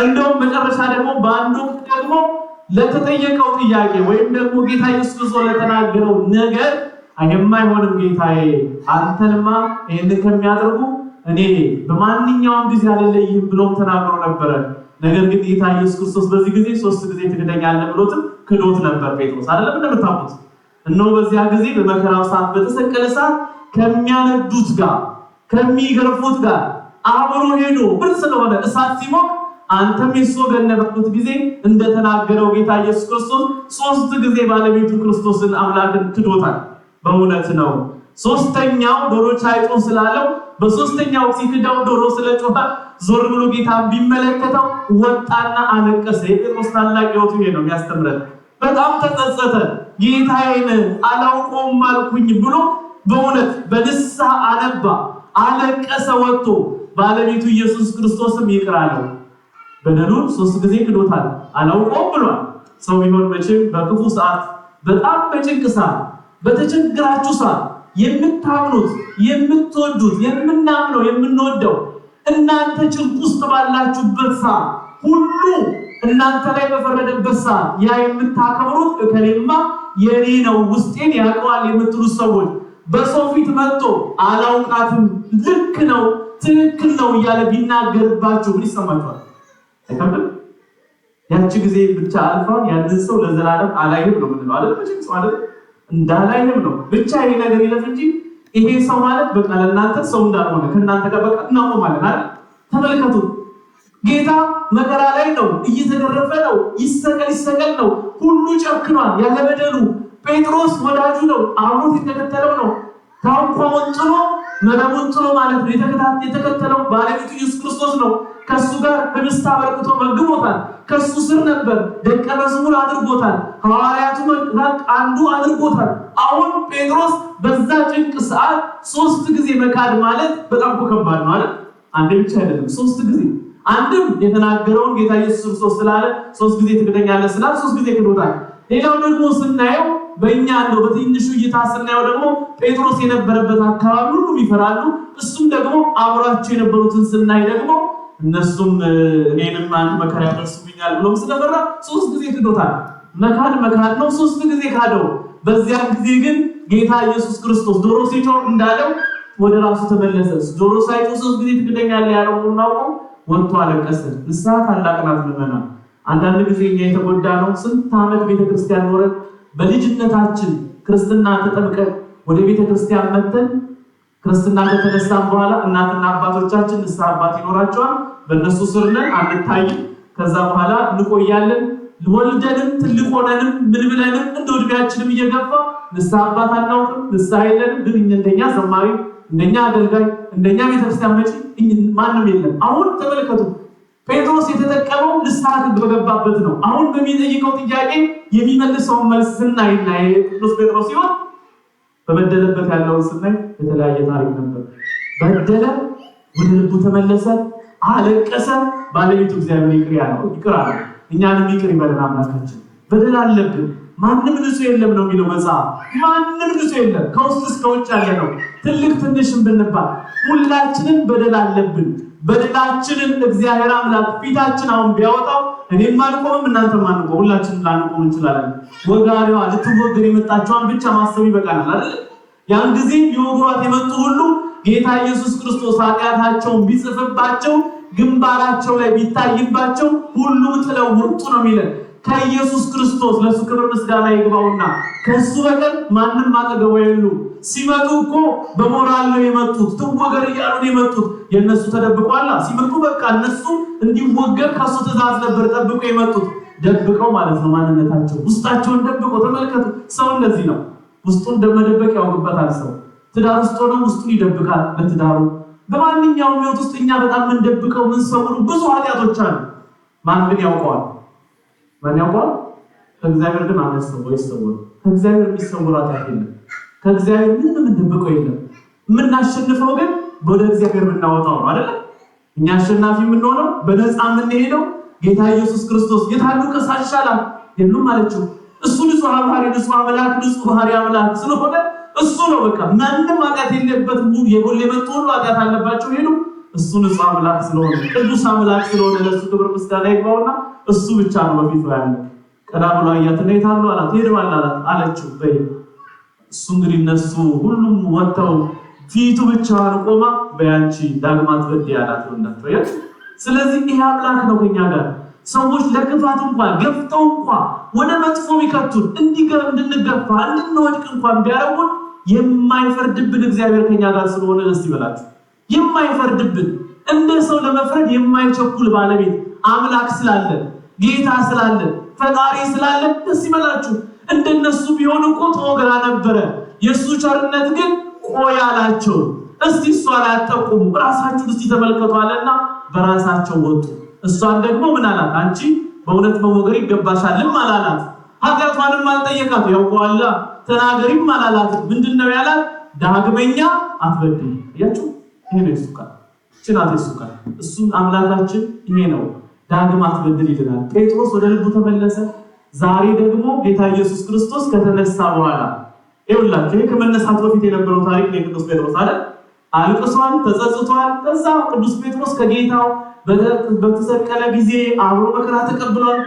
እንደውም መጨረሻ ደግሞ በአንድ ወቅት ደግሞ ለተጠየቀው ጥያቄ ወይም ደግሞ ጌታ ኢየሱስ ክርስቶስ ለተናገረው ነገር የማይሆንም ጌታዬ አንተንማ ይህንን ከሚያደርጉ እኔ በማንኛውም ጊዜ አልለይህም ብሎም ተናግሮ ነበረ። ነገር ግን ጌታ ኢየሱስ ክርስቶስ በዚህ ጊዜ 3 ጊዜ ትክደኛለህ ብሎትም ክዶት ነበር ጴጥሮስ አይደለም እንደምታውቁት። እነሆ በዚያ ጊዜ በመከራው ሰዓት በተሰቀለ ሰዓት ከሚያነዱት ጋር ከሚገርፉት ጋር አብሮ ሄዶ ብር ስለሆነ እሳት ሲሞቅ አንተም የሱ ወገን ነበርኩት ጊዜ እንደተናገረው ጌታ ኢየሱስ ክርስቶስ 3 ጊዜ ባለቤቱ ክርስቶስን አምላክን ክዶታል። በእውነት ነው። 3ኛው ዶሮ ቻይቶ ስላለው በ3ኛው ሲክዳው ዶሮ ስለጮኸ ዞር ብሎ ጌታ ቢመለከተው ወጣና አለቀሰ። የጴጥሮስ ታላቅ ሕይወቱ ይሄ ነው የሚያስተምረን። በጣም ተጸጸተ። ጌታዬን አላውቀውም አልኩኝ ብሎ በእውነት በንስሐ አነባ፣ አለቀሰ። ወጥቶ ባለቤቱ ኢየሱስ ክርስቶስም ይቅር አለው። በደሉን 3 ጊዜ ክዶታል። አላውቀውም ብሏል። ሰው ቢሆን መቼም በክፉ ሰዓት በጣም በጭንቅ ሰዓት በተቸግራችሁ ሰዓት የምታምኑት የምትወዱት የምናምነው የምንወደው እናንተ ጭንቅ ውስጥ ባላችሁበት ሰዓት ሁሉ እናንተ ላይ በፈረደበት ሰዓት ያ የምታከብሩት እከሌማ የኔ ነው ውስጤን ያውቀዋል የምትሉት ሰዎች በሰው ፊት መጥቶ አላውቃትም ልክ ነው ትክክል ነው እያለ ቢናገርባችሁ ምን ይሰማችኋል? አይከብድም? ያቺ ጊዜ ብቻ አልፋ ያንን ሰው ለዘላለም አላይም ነው ምንለው አይደል? መቼም ሰው አይደል እንዳላይም ነው ብቻ ይሄ ነገር ይለፍ እንጂ ይሄ ሰው ማለት በቃ ለእናንተ ሰው እንዳልሆነ ከእናንተ ጋር በቃ እናቆማለን አይደል? ተመልከቱ። ጌታ መከራ ላይ ነው፣ እየተገረፈ ነው፣ ይሰቀል ነው፣ ሁሉ ጨክኗል ያለ በደሉ። ጴጥሮስ ወዳጁ ነው፣ አብሮት የተከተለው ነው። ታንኳውን ጥሎ መረቡን ጥሎ ማለት ነው የተከተለው ባለቤቱ ኢየሱስ ክርስቶስ ነው። ከሱ ጋር ህብስት አበርክቶ መግቦታል። ከሱ ስር ነበር፣ ደቀ መዝሙር አድርጎታል። ሐዋርያቱ አንዱ አድርጎታል። አሁን ጴጥሮስ በዛ ጭንቅ ሰዓት 3 ጊዜ መካድ ማለት በጣም ከባድ ነው አይደል? አንዴ ብቻ አይደለም፣ 3 ጊዜ። አንድም የተናገረውን ጌታ ኢየሱስ ክርስቶስ ስላለ 3 ጊዜ ትክደኛለህ ስላለ 3 ጊዜ ክዶታል። ሌላው ደግሞ ስናየው በእኛ እንደው በትንሹ እይታ ስናየው ደግሞ ጴጥሮስ የነበረበት አካባቢ ሁሉም ይፈራሉ። እሱም ደግሞ አብሯቸው የነበሩትን ስናይ ደግሞ እነሱም እኔንም አንድ መከራ ያደርሱብኛል ብሎ ስለፈራ 3 ጊዜ ክዶታል። መካድ ነው፣ 3 ጊዜ ካደው። በዚያ ጊዜ ግን ጌታ ኢየሱስ ክርስቶስ ዶሮ ሲጮህ እንዳለው ወደ ራሱ ተመለሰ። ዶሮ ሳይጮህ 3 ጊዜ ትክደኛለህ ያለው ነው ወጥቶ አለቀሰ። ንስሐ ታላቅ ናት ምዕመናን። አንዳንድ ጊዜ እኛ የተጎዳነው ስንት ዓመት ቤተክርስቲያን ኖረን በልጅነታችን ክርስትና ተጠምቀን ወደ ቤተክርስቲያን መተን ክርስትና ከተነሳን በኋላ እናትና አባቶቻችን ንስሐ አባት ይኖራቸዋል። በእነሱ ስር ነን፣ አንታይም። ከዛ በኋላ እንቆያለን። ወልደንም ትልቅ ሆነንም ምን ብለንም እንደ ዕድሜያችንም እየገፋ ንስሐ አባት አናውቅም፣ ንስሐ የለንም። ግን እንደኛ ዘማሪ፣ እንደኛ አገልጋይ፣ እንደኛ ቤተክርስቲያን መጪ ማንም የለም። አሁን ተመልከቱ፣ ጴጥሮስ የተጠቀመው ንስሐ በገባበት ነው። አሁን በሚጠይቀው ጥያቄ የሚመልሰውን መልስ ስናይና የቅዱስ ጴጥሮስ ሲሆን በበደለበት ያለውን ስናይ የተለያየ ታሪክ ነበር። በደለ፣ ወደ ልቡ ተመለሰ፣ አለቀሰ። ባለቤቱ እግዚአብሔር ይቅር አለ። እኛንም ይቅር ይበለን አምላካችን። በደል አለብን፣ ማንም ንጹህ የለም ነው የሚለው መጽሐፍ። ማንም ንጹህ የለም፣ ከውስጥ እስከ ውጭ ያለ ነው። ትልቅ ትንሽም ብንባል ሁላችንም በደል አለብን። በደላችንን እግዚአብሔር አምላክ ፊታችን አሁን ቢያወጣው እኔም አልቆምም እናንተም አንቆም፣ ሁላችንም ላንቆም እንችላለን። ወጋሪዋ ልትወገር የመጣችዋን ብቻ ማሰብ ይበቃናል አይደል? ያን ጊዜ ሊወግሯት የመጡ ሁሉ ጌታ ኢየሱስ ክርስቶስ ኃጢአታቸውን ቢጽፍባቸው ግንባራቸው ላይ ቢታይባቸው ሁሉም ጥለው ወጡ ነው የሚለን። ከኢየሱስ ክርስቶስ ለሱ ክብር ምስጋና ይግባውና ከሱ በቀር ማንም አጠገቡ የሉም። ሲመጡ እኮ በሞራል ነው የመጡት፣ ትወገር እያሉ ነው የመጡት። የነሱ ተደብቋላ። ሲመጡ በቃ እነሱ እንዲወገር ከሱ ትእዛዝ ነበር ጠብቆ የመጡት። ደብቀው ማለት ነው ማንነታቸው፣ ውስጣቸውን ደብቀው። ተመልከቱ፣ ሰው እንደዚህ ነው። ውስጡን እንደመደበቅ ያውቅበታል። ሰው ትዳር ውስጥ ሆኖ ውስጡን ይደብቃል ለትዳሩ። በማንኛውም ህይወት ውስጥ እኛ በጣም እንደብቀው ምን ሰውሩ ብዙ ኃጢአቶች አሉ። ማን ግን ያውቀዋል? ማን ያውቀዋል? ከእግዚአብሔር ግን አንሰው ይሰወር። ከእግዚአብሔር የሚሰወር ኃጢአት የለም። ከእግዚአብሔር ምንም እንደብቀው የለም። የምናሸንፈው ግን ወደ እግዚአብሔር የምናወጣው ነው አይደል? እኛ አሸናፊ የምንሆነው በነፃ የምንሄደው ጌታ ኢየሱስ ክርስቶስ የታሉ ከሳሽ ይሻላል የሉም አለችው። እሱ ንጹሕ ባህሪ ንጹሕ አምላክ ንጹሕ ባህሪ አምላክ ስለሆነ እሱ ነው በቃ ማንም ኃጢአት የለበትም። የጎል የመጡ ሁሉ ኃጢአት አለባቸው ሄዱ። እሱ ንጹሕ አምላክ ስለሆነ ቅዱስ አምላክ ስለሆነ ለሱ ክብር ምስጋና ይግባውና እሱ ብቻ ነው በፊቱ ያለ። ቀና ብሎ አያትና የታሉ አላት። ሄደዋል አለችው። በይ እሱ እንግዲህ እነሱ ሁሉም ወጥተው ፊቱ ብቻዋን ቆማ በያንቺ ዳግማ ትበድ ያላት ወንዳቸው። ስለዚህ ይሄ አምላክ ነው ከኛ ጋር። ሰዎች ለክፋት እንኳን ገፍተው እንኳን ወደ መጥፎ ቢከቱን እንድንገፋ እንድንወድቅ እንኳን ቢያረጉን የማይፈርድብን እግዚአብሔር ከኛ ጋር ስለሆነ ደስ ይበላችሁ። የማይፈርድብን እንደ ሰው ለመፍረድ የማይቸኩል ባለቤት አምላክ ስላለ ጌታ ስላለ ፈጣሪ ስላለ ደስ ይበላችሁ። እንደነሱ ቢሆን እኮ ተወግራ ነበረ። የሱ ቸርነት ግን ቆይ አላቸው። እስቲ እሷ ላይ አጠቁሙ፣ ራሳችሁን እስቲ ተመልከቱ አለና በራሳቸው ወጡ። እሷን ደግሞ ምን አላት? አንቺ በእውነት መወገር ይገባሻልም አላላት። ኃጢአቷንም አልጠየቃት። ያውቀዋላ ተናገሪም አላላት። ምንድነው ያላት? ዳግመኛ አትበድይ። ያችሁ ይሄ ነው እሱ ቃል፣ ጭናት እሱ ቃል። እሱ አምላካችን ይሄ ነው። ዳግም አትበድል ይላል። ጴጥሮስ ወደ ልቡ ተመለሰ። ዛሬ ደግሞ ጌታ ኢየሱስ ክርስቶስ ከተነሳ በኋላ ይኸውላችሁ ከመነሳቱ በፊት የነበረው ታሪክ ነው። ቅዱስ ጴጥሮስ አይደል? አልቅሷል፣ ተጸጽቷል። ከዛ ቅዱስ ጴጥሮስ ከጌታው በተሰቀለ ጊዜ አብሮ መከራ ተቀብሏል፣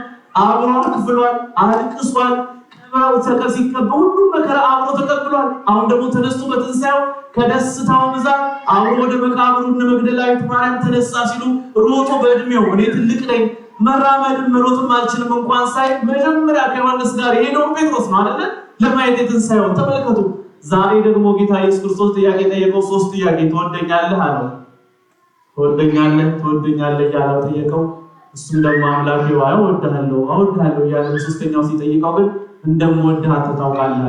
አብሮ አክፍሏል፣ አልቅሷል። ከመራው ተሰቀል ሲቀበል ሁሉ መከራ አብሮ ተቀብሏል። አሁን ደግሞ ተነስቶ በትንሳኤው ከደስታው ብዛት አብሮ ወደ መቃብሩ እነ መግደላዊት ማርያም ተነሳ ሲሉ ሮጦ በእድሜው እኔ ትልቅ ነኝ መራመድም መሮጥም አልችልም እንኳን ሳይ መጀመሪያ ከዮሐንስ ጋር ሄደው ጴጥሮስ ነው አይደል ለማየት የትንሳኤውን ተመልከቱ። ዛሬ ደግሞ ጌታ ኢየሱስ ክርስቶስ ጥያቄ ጠየቀው። 3 ጥያቄ። ትወደኛለህ አለው። ትወደኛለህ ያለው ጠየቀው። እሱም ደግሞ አምላኬ ሆይ እወድሃለሁ ያለ ሶስተኛው ሲጠይቀው ግን እንደምወድህ አንተ ታውቃለህ።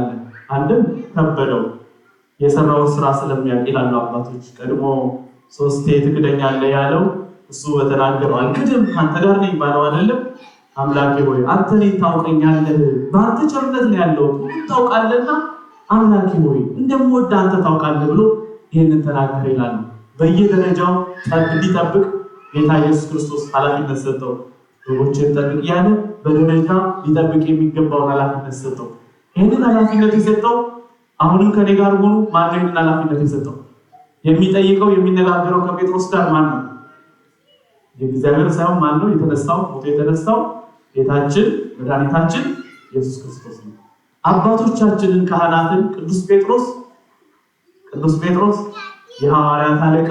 አንድም ከበደው የሰራው ስራ ስለሚያውቅ ይላሉ አባቶች። ቀድሞ ሶስቴ ትክደኛለህ ያለው እሱ በተናገረው አልክድም አንተ ጋር ነኝ ባለው አይደለም። አምላኬ ሆይ አንተ እኔን ታውቀኛለህ፣ በአንተ ቸርነት ነው ያለው ታውቃለህና አምላኬ ሆይ እንደምወድህ አንተ ታውቃለህ ብሎ ይህንን ተናገረ ይላሉ። በየደረጃው እንዲጠብቅ ጌታ ኢየሱስ ክርስቶስ ኃላፊነት ሰጠው። በጎችን ጠብቅ ያለ በደረጃ ሊጠብቅ የሚገባውን ኃላፊነት ሰጠው። ይህንን ኃላፊነት የሰጠው አሁንም ከኔ ጋር ሆኑ ማን ነው ኃላፊነት የሰጠው? የሚጠይቀው የሚነጋገረው ከጴጥሮስ ጋር ማን ነው? የእግዚአብሔር ሳይሆን ማን ነው? ሞቶ የተነሳው ጌታችን መድኃኒታችን ኢየሱስ ክርስቶስ ነው። አባቶቻችንን ካህናትን ቅዱስ ጴጥሮስ የሐዋርያት አለቃ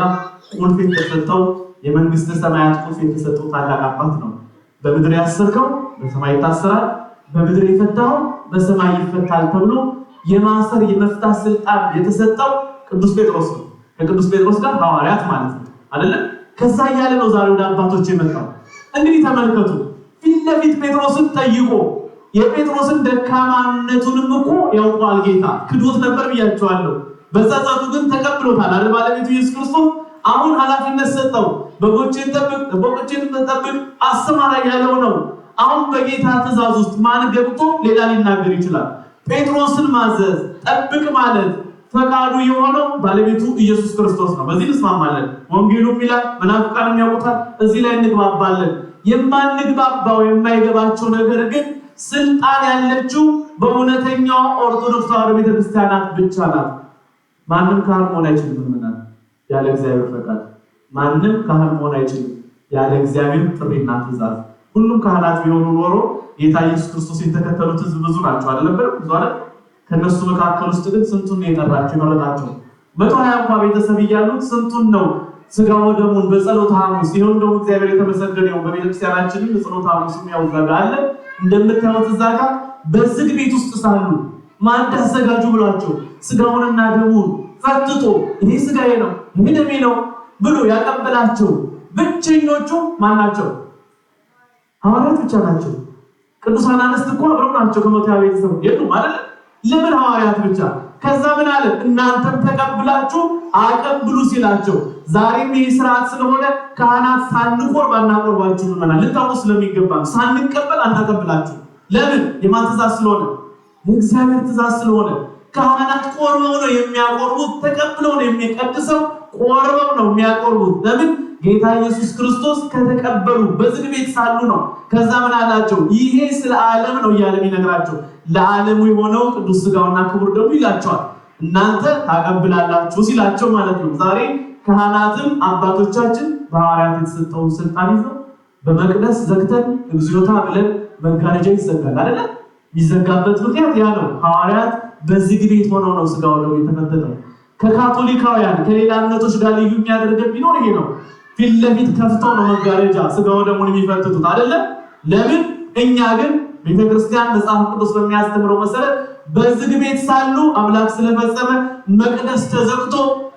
ቁልፍ የተሰጠው የመንግስተ ሰማያት ቁልፍ የተሰጠው ታላቅ አባት ነው። በምድር ያሰርከው በሰማይ ይታሰራል፣ በምድር የፈታው በሰማይ ይፈታል ተብሎ የማሰር የመፍታት ስልጣን የተሰጠው ቅዱስ ጴጥሮስ ነው። ከቅዱስ ጴጥሮስ ጋር ሐዋርያት ማለት ነው አይደለ? ከዛ እያለ ነው ዛሬ ወደ አባቶች የመጣው። እንግዲህ ተመልከቱ፣ ፊት ለፊት ጴጥሮስን ጠይቆ የጴጥሮስን ደካማነቱንም እኮ ያውቋል ጌታ። ክዶት ነበር ብያቸዋለሁ። በጸጸቱ ግን ተቀብሎታል አይደል? ባለቤቱ ኢየሱስ ክርስቶስ አሁን ኃላፊነት ሰጠው። በጎችን ጠብቅ አሰማራ ያለው ነው። አሁን በጌታ ትእዛዝ ውስጥ ማን ገብቶ ሌላ ሊናገር ይችላል? ጴጥሮስን ማዘዝ ጠብቅ ማለት ፈቃዱ የሆነው ባለቤቱ ኢየሱስ ክርስቶስ ነው። በዚህ እንስማማለን። ወንጌሉም ይላል መናፍቃንም ያውቁታል። እዚህ ላይ እንግባባለን። የማንግባባው የማይገባቸው ነገር ግን ስልጣን ያለችው በእውነተኛው ኦርቶዶክስ ተዋሕዶ ቤተክርስቲያናት ብቻ ናት። ማንም ካህን መሆን አይችልም ያለ እግዚአብሔር ፈቃድ። ማንም ካህን መሆን አይችልም ያለ እግዚአብሔር ጥሪና ትእዛዝ። ሁሉም ካህናት ቢሆኑ ኖሮ ጌታ ኢየሱስ ክርስቶስ የተከተሉት ሕዝብ ብዙ ናቸው አይደለም? ብዙ አይደል? ከነሱ መካከል ውስጥ ግን ስንቱን የጠራቸው የመረጣቸው? 120 እንኳን ቤተሰብ እያሉት ስንቱን ነው ስጋው ደሙን በጸሎተ ሐሙስ ይሁን ነው እግዚአብሔር የተመሰገነ ነው። በቤተክርስቲያናችንም በጸሎተ ሐሙስም ያው ዘጋ አለ። እንደምታዩት እዛ ጋር በዝግ ቤት ውስጥ ሳሉ ማዕድ አዘጋጁ ብሏቸው ስጋውንና ደሙን ፈትቶ ይሄ ስጋዬ ነው ይሄ ደሜ ነው ብሎ ያቀበላቸው ብቸኞቹ ማን ናቸው? ሐዋርያት ብቻ ናቸው። ቅዱሳን አንስት እኮ አብረው ናቸው ከመቶ ቤተሰብ የሉም አይደል? ለምን ሐዋርያት ብቻ? ከዛ ምን አለ? እናንተም ተቀብላችሁ አቀብሉ ሲላቸው፣ ዛሬም ይህ ስርዓት ስለሆነ ካህናት ሳንቆርብ አናቆርባችሁ ምናምን ልታውቁ ስለሚገባ ሳንቀበል አናቀብላችሁ። ለምን? የማን ትእዛዝ ስለሆነ? የእግዚአብሔር ትእዛዝ ስለሆነ። ካህናት ቆርበው ነው የሚያቆርቡት፣ ተቀብለው ነው የሚቀድሰው፣ ቆርበው ነው የሚያቆርቡት። ለምን? ጌታ ኢየሱስ ክርስቶስ ከተቀበሉ በዝግ ቤት ሳሉ ነው። ከዛ ምን አላቸው? ይሄ ስለ ዓለም ነው እያለ የሚነግራቸው ለዓለሙ የሆነው ቅዱስ ስጋውና ክቡር ደሙ ይላቸዋል። እናንተ ታቀብላላችሁ ሲላቸው ማለት ነው። ዛሬ ካህናትም አባቶቻችን በሐዋርያት የተሰጠውን ስልጣን ይዘው በመቅደስ ዘግተን እግዚኦታ ብለን መጋረጃ ይዘጋል አይደለ? የሚዘጋበት ምክንያት ያ ነው። ሐዋርያት በዝግ ቤት ሆነው ነው ስጋው ደሙ የተፈተተው። ከካቶሊካውያን ከሌላ እምነቶች ጋር ልዩ የሚያደርገን ቢኖር ይሄ ነው። ፊት ለፊት ከፍተው ነው መጋረጃ ስጋው ደሙን የሚፈትቱት አይደለ? ለምን? እኛ ግን ቤተክርስቲያን መጽሐፍ ቅዱስ በሚያስተምረው መሰረት በዝግ ቤት ሳሉ አምላክ ስለፈጸመ መቅደስ ተዘግቶ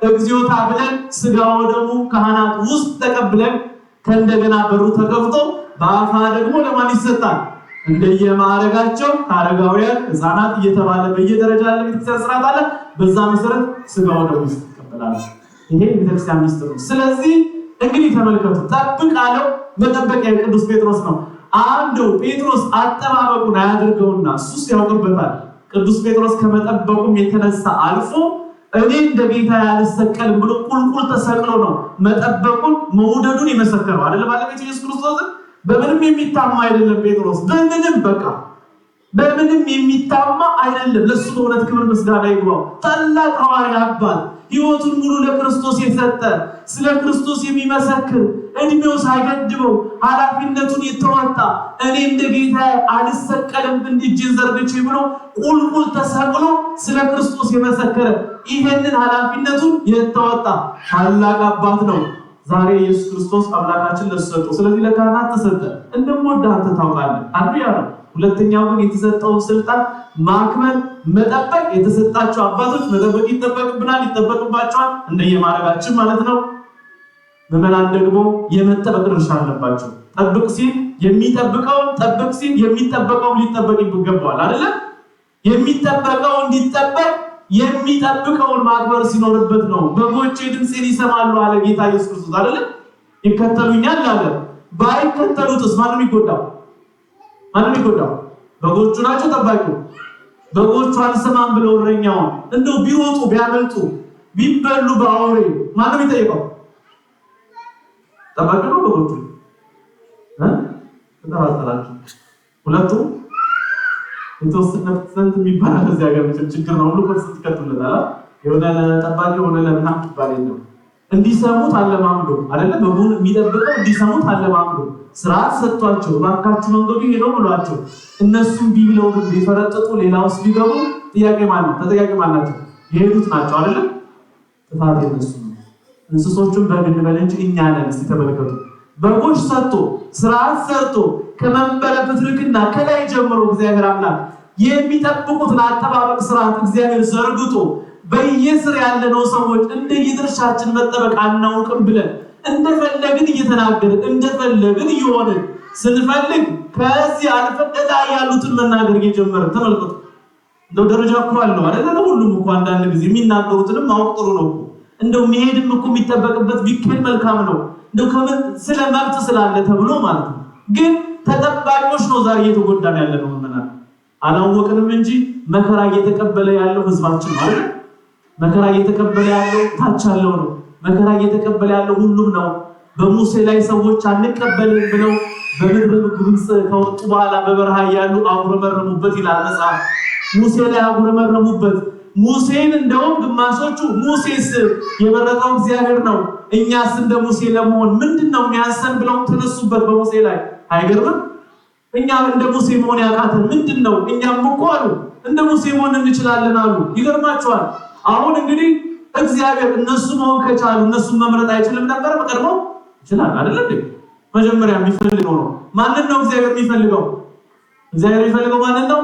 እግዚኦታ ብለን ስጋው ደሙ ካህናት ውስጥ ተቀብለን ከእንደገና በሩ ተከፍቶ በአፋ ደግሞ ለማን ይሰጣል? እንደየማዕረጋቸው አረጋውያን፣ ሕፃናት እየተባለ በየደረጃ ያለ ቤተክርስቲያን ስርዓት አለ። በዛ መሰረት ስጋው ደሙ ይቀበላል። ይሄ ቤተክርስቲያን ሚስጥር ነው። ስለዚህ እንግዲህ ተመልከቱ፣ ጠብቅ አለው። መጠበቂያ ቅዱስ ጴጥሮስ ነው። አንዱ ጴጥሮስ አጠባበቁን አያድርገውና እሱስ ያውቅበታል። ቅዱስ ጴጥሮስ ከመጠበቁም የተነሳ አልፎ እኔ እንደ ጌታ ያልሰቀልም ብሎ ቁልቁል ተሰቅሎ ነው መጠበቁን መውደዱን የመሰከረው አይደል? ባለቤቱ ኢየሱስ ክርስቶስ በምንም የሚታማ አይደለም ጴጥሮስ። በምንም የሚታማ አይደለም። ለሱ በእውነት ክብር ምስጋና ይግባው። ታላቅ ሐዋርያ አባት ሕይወቱን ሙሉ ለክርስቶስ የሰጠ ስለ ክርስቶስ የሚመሰክር እድሜው ሳይገድበው ኃላፊነቱን የተወጣ እኔ እንደ ጌታ አልሰቀልም እንዲጅን ዘርግቼ ብሎ ቁልቁል ተሰቅሎ ስለ ክርስቶስ የመሰከረ ይሄንን ኃላፊነቱን የተወጣ ታላቅ አባት ነው። ዛሬ ኢየሱስ ክርስቶስ አምላካችን ለሱ ሰጠው። ስለዚህ ለካህናት ተሰጠ። እንደምወድህ አንተ ታውቃለህ። አንዱ ያ ነው። ሁለተኛው ግን የተሰጠውን ስልጣን ማክበር መጠበቅ የተሰጣቸው አባቶች መጠበቅ ይጠበቅብናል፣ ይጠበቅባቸዋል እንደየማረጋችን ማለት ነው። ምዕመናን ደግሞ የመጠበቅ ድርሻ አለባቸው። ጠብቅ ሲል የሚጠብቀውን ጠብቅ ሲል የሚጠበቀውን ሊጠበቅ ይገባዋል አይደለ? የሚጠበቀው እንዲጠበቅ የሚጠብቀውን ማክበር ሲኖርበት ነው። በጎቼ ድምፄን ይሰማሉ አለ ጌታ ኢየሱስ ክርስቶስ አይደለ? ይከተሉኛል አለ። ባይከተሉትስ ማንም ይጎዳው? በጎቹ ናቸው ጠባቂው። በጎቹ አልሰማም ብለው እረኛውን እንደው ቢሮጡ ቢያመልጡ ቢበሉ በአውሬ ማንም ይጠይቀው? ጠባቂው ነው በጎቹ ተጠራጠራችሁ። ሁለቱ የተወሰነ ሰንት የሚባል እዚህ ሀገር ችግር ነው። ሁሉ ኮርስ ትከተሉታል የሆነ ጠባቂ ሆነ ለምናም ይባል ነው። እንዲሰሙት አለማምዶ አይደለም በጉን የሚጠብቀው እንዲሰሙት አለማምዶ ስርዓት ሰጥቷቸው ባካችሁ መንገዱ ሄዶ ብሏቸው እነሱም ቢብለው ቢፈረጥጡ ሌላውስ ቢገቡ ጥያቄ ማለት ነው ተጠያቂ ማለት ናቸው የሄዱት ናቸው አይደለም። ጥፋት የነሱ ነው። እንስሶቹም በግን በለንጂ እኛ ነን። እስቲ ተመልከቱ። በጎች ሰጥቶ ስርዓት ሰርቶ ከመንበረ ፍትርክና ከላይ ጀምሮ እግዚአብሔር አምላክ የሚጠብቁትን አጠባበቅ ስርዓት እግዚአብሔር ዘርግቶ በየስር ያለነው ሰዎች እንደየድርሻችን መጠበቅ አናውቅም ብለን እንደፈለግን እየተናገርን እንደፈለግን እየሆንን ስንፈልግ ከዚህ አልፈቀዳ ያሉትን መናገር እየጀመረ ተመልከቱ። እንደው ደረጃ እኮ አለው አይደል? ሁሉም እኮ አንዳንድ ጊዜ የሚናገሩትንም ማወቅ ጥሩ ነው። እንደው መሄድም እኮ የሚጠበቅበት ቢከል መልካም ነው። እንደው ከምን ስለ መብት ስላለ ተብሎ ማለት ነው። ግን ተጠባቂዎች ነው ዛሬ እየተጎዳን ያለነው ምናምን አላወቅንም እንጂ መከራ እየተቀበለ ያለው ህዝባችን ነው አይደል? መከራ እየተቀበለ ያለው ታች ያለው ነው። መከራ እየተቀበለ ያለው ሁሉም ነው። በሙሴ ላይ ሰዎች አንቀበልም ብለው በምድረ ግብጽ ከወጡ በኋላ በበረሃ ያሉ አጉረመረሙበት ይላል መጽሐፍ። ሙሴ ላይ አጉረመረሙበት። ሙሴን እንደውም ግማሾቹ ሙሴስ የመረጠው እግዚአብሔር ነው እኛስ እንደ ሙሴ ለመሆን ምንድነው የሚያንሰን ብለው ተነሱበት በሙሴ ላይ። አይገርምም? እኛ እንደ ሙሴ መሆን ያቃተን ምንድነው? እኛም እኮ አሉ እንደ ሙሴ መሆን እንችላለን አሉ። ይገርማቸዋል። አሁን እንግዲህ እግዚአብሔር እነሱ መሆን ከቻሉ እነሱን መምረጥ አይችልም ነበር? በቀድሞ ይችላል አይደል እንዴ? መጀመሪያ የሚፈልገው ነው። ማንን ነው እግዚአብሔር የሚፈልገው? እግዚአብሔር የሚፈልገው ማንን ነው?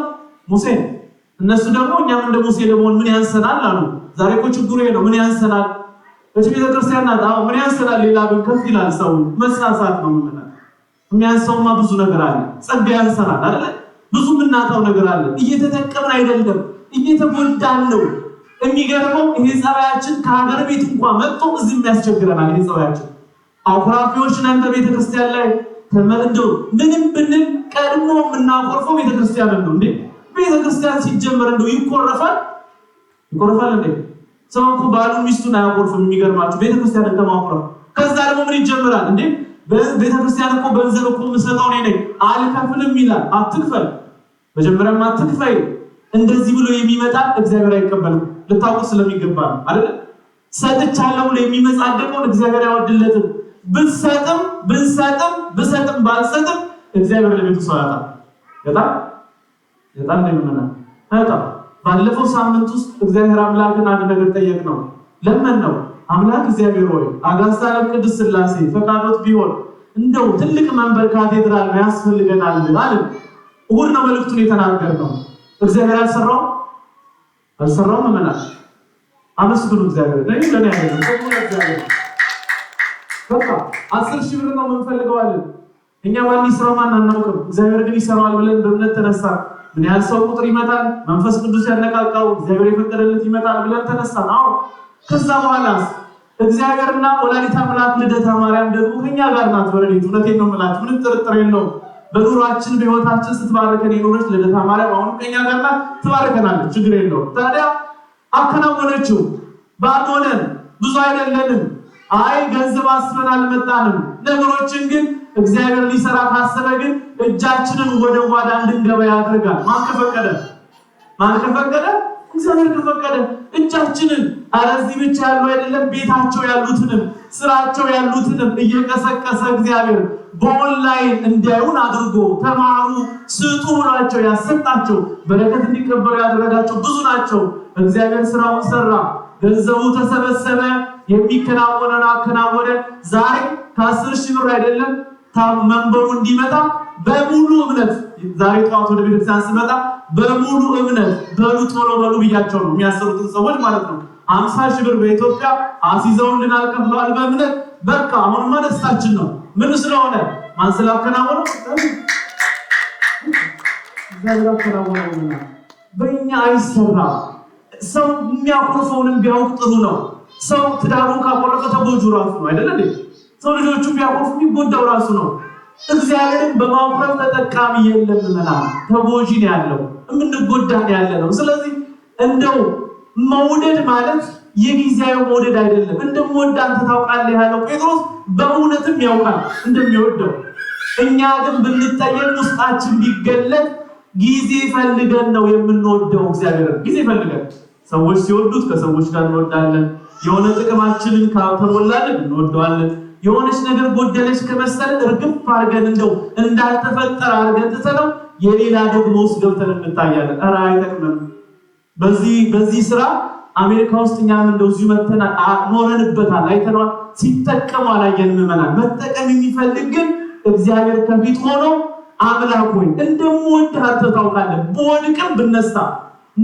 ሙሴን። እነሱ ደግሞ እኛም እንደ ሙሴ ለመሆን ምን ያንሰናል አሉ። ዛሬ እኮ ችግሩ ይሄ ነው። ምን ያንሰናል? ቤተክርስቲያን ናት። አዎ ምን ያንሰናል? ሌላ ግን ከፍ ይላል ሰው። መሳሳት ነው ምንና የሚያንሰውማ ብዙ ነገር አለ። ጸጋ ያንሰናል አይደል? ብዙ ምናጣው ነገር አለ። እየተጠቀምን አይደለም፣ እየተጎዳን ነው። የሚገርመው ይሄ ጸባያችን ከሀገር ቤት እንኳን መጥቶ እዚህም ያስቸግረናል። ይሄ ጸባያችን አኩራፊዎች ነን። በቤተክርስቲያን ላይ ተመልዶ ምንም ብንል ቀድሞ የምናቆርፈው ቤተክርስቲያን ነው እንዴ? ቤተክርስቲያን ሲጀመር እንደው ይቆረፋል እንዴ? ሰው እኮ ባሉን ሚስቱን አያቆርፍም። የሚገርማችሁ ቤተክርስቲያን እንደማቆርፍ። ከዛ ደግሞ ምን ይጀምራል እንዴ? ቤተክርስቲያን እኮ ገንዘብ እኮ የምሰጠው እኔ ነኝ አልከፍልም ይላል። አትክፈል፣ መጀመሪያም አትክፈይ። እንደዚህ ብሎ የሚመጣ እግዚአብሔር አይቀበልም። ልታውቁ ስለሚገባ ነው አይደል? ሰጥቻለሁ ብሎ የሚመጻደቀው እግዚአብሔር አይወድለትም። ብሰጥም ባልሰጥም እግዚአብሔር ለቤቱ ሰው ያጣል። የጣም ነው። ባለፈው ሳምንት ውስጥ እግዚአብሔር አምላክን አንድ ነገር ጠየቅነው። ለምን ነው አምላክ እግዚአብሔር ሆይ አጋዕዝተ ዓለም ቅድስት ሥላሴ ፈቃዶት ቢሆን እንደው ትልቅ መንበር ካቴድራል ያስፈልገናል አለ። እሁድ ነው መልእክቱን የተናገርነው። እግዚአብሔር አልሰራው መመናሽ አመስግኑ እግዚአብሔር ለኔ አይደለም እግዚአብሔር በቃ 10,000 ብር ነው የምንፈልገዋለን። እኛ ማን ይስራው ማን አናውቅም። እግዚአብሔር ግን ይሰራዋል ብለን በእምነት ተነሳ። ምን ያህል ሰው ቁጥር ይመጣል፣ መንፈስ ቅዱስ ያነቃቃው እግዚአብሔር የፈቀደለት ይመጣል ብለን ተነሳን። አዎ ከዛ በኋላስ እግዚአብሔርና ወላዲተ አምላክ ልደታ ማርያም ደግሞ ከኛ ጋር ናት። ወረዲት እውነቴን ነው የምላችሁ፣ ምንም ጥርጥር የለውም። በኑሯችን በህይወታችን ስትባርከን የኖረች ልደታ ማርያም አሁን ከኛ ጋር ናት፣ ትባርከናለች። ችግር የለውም። ታዲያ አከናወነችው። ባዶነን ብዙ አይደለንም። አይ ገንዘብ አስበን አልመጣንም። ነገሮችን ግን እግዚአብሔር ሊሰራ ካሰበ ግን እጃችንን ወደ ጓዳ እንድንገባ ያደርጋል። ማን ከፈቀደ? እግዚአብሔር ከፈቀደ እጃችንን አረዚህ ብቻ ያሉ አይደለም ቤታቸው ያሉትንም ስራቸው ያሉትንም እየቀሰቀሰ እግዚአብሔር በኦንላይን እንዲያዩን አድርጎ ተማሩ ስጡ ብሏቸው ያሰጣቸው በረከት እንዲቀበሉ ያደረጋቸው ብዙ ናቸው። እግዚአብሔር ስራውን ሰራ፣ ገንዘቡ ተሰበሰበ፣ የሚከናወነውን አከናወነ። ዛሬ ከ10,000 ብር አይደለም መንበሩ እንዲመጣ በሙሉ እምነት ዛሬ ጠዋት ወደ ቤተክርስቲያን ስመጣ በሙሉ እምነት ቶሎ በሉ ብያቸው ነው የሚያሰሩትን ሰዎች ማለት ነው። 50,000 ብር በኢትዮጵያ አሲዘውልናል ከፍለዋል። በእምነት በቃ አሁንማ ደስታችን ነው። ምን ስለሆነ ማን ስላከናወነው እግዚአብሔር አከናወነውና በእኛ አይሰራ። ሰው የሚያኮርፈውንም ቢያውቅ ጥሩ ነው። ሰው ትዳሩን ካቆረፈ ተጎጁ ራሱ ነው አይደል እንዴ? ሰው ልጆቹን ቢያኮርፍ የሚጎዳው ራሱ ነው። እግዚአብሔርን በማኩረፍ ተጠቃሚ የለም ምናምን ተጎጂ ነው ያለው፣ የምንጎዳ ነው ያለ ነው። ስለዚህ እንደው መውደድ ማለት የጊዜያዊ መውደድ አይደለም። እንደምወድ አንተ ታውቃለህ ያለው ጴጥሮስ በእውነትም ያውቃል እንደሚወደው። እኛ ግን ብንጠየቅ ውስጣችን ቢገለጥ ጊዜ ፈልገን ነው የምንወደው እግዚአብሔር። ጊዜ ፈልገን ሰዎች ሲወዱት ከሰዎች ጋር እንወዳለን። የሆነ ጥቅማችንን ከተሞላልን እንወደዋለን። የሆነች ነገር ጎደለች ከመሰለን እርግፍ አድርገን እንደው እንዳልተፈጠረ አድርገን ትተነው የሌላ ደግሞ ውስጥ ገብተን እንታያለን። ኧረ አይጠቅምም። በዚህ ስራ አሜሪካ ውስጥ እኛም እንደዚህ መተና ኖረንበታል፣ አይተናል። ሲጠቀሙ አላየንም። ምዕመናን መጠቀም የሚፈልግ ግን እግዚአብሔር ከፊት ሆኖ አምላክ ሆይ እንደምወድህ አንተ ታውቃለህ፣ በወድቅም ብነሳ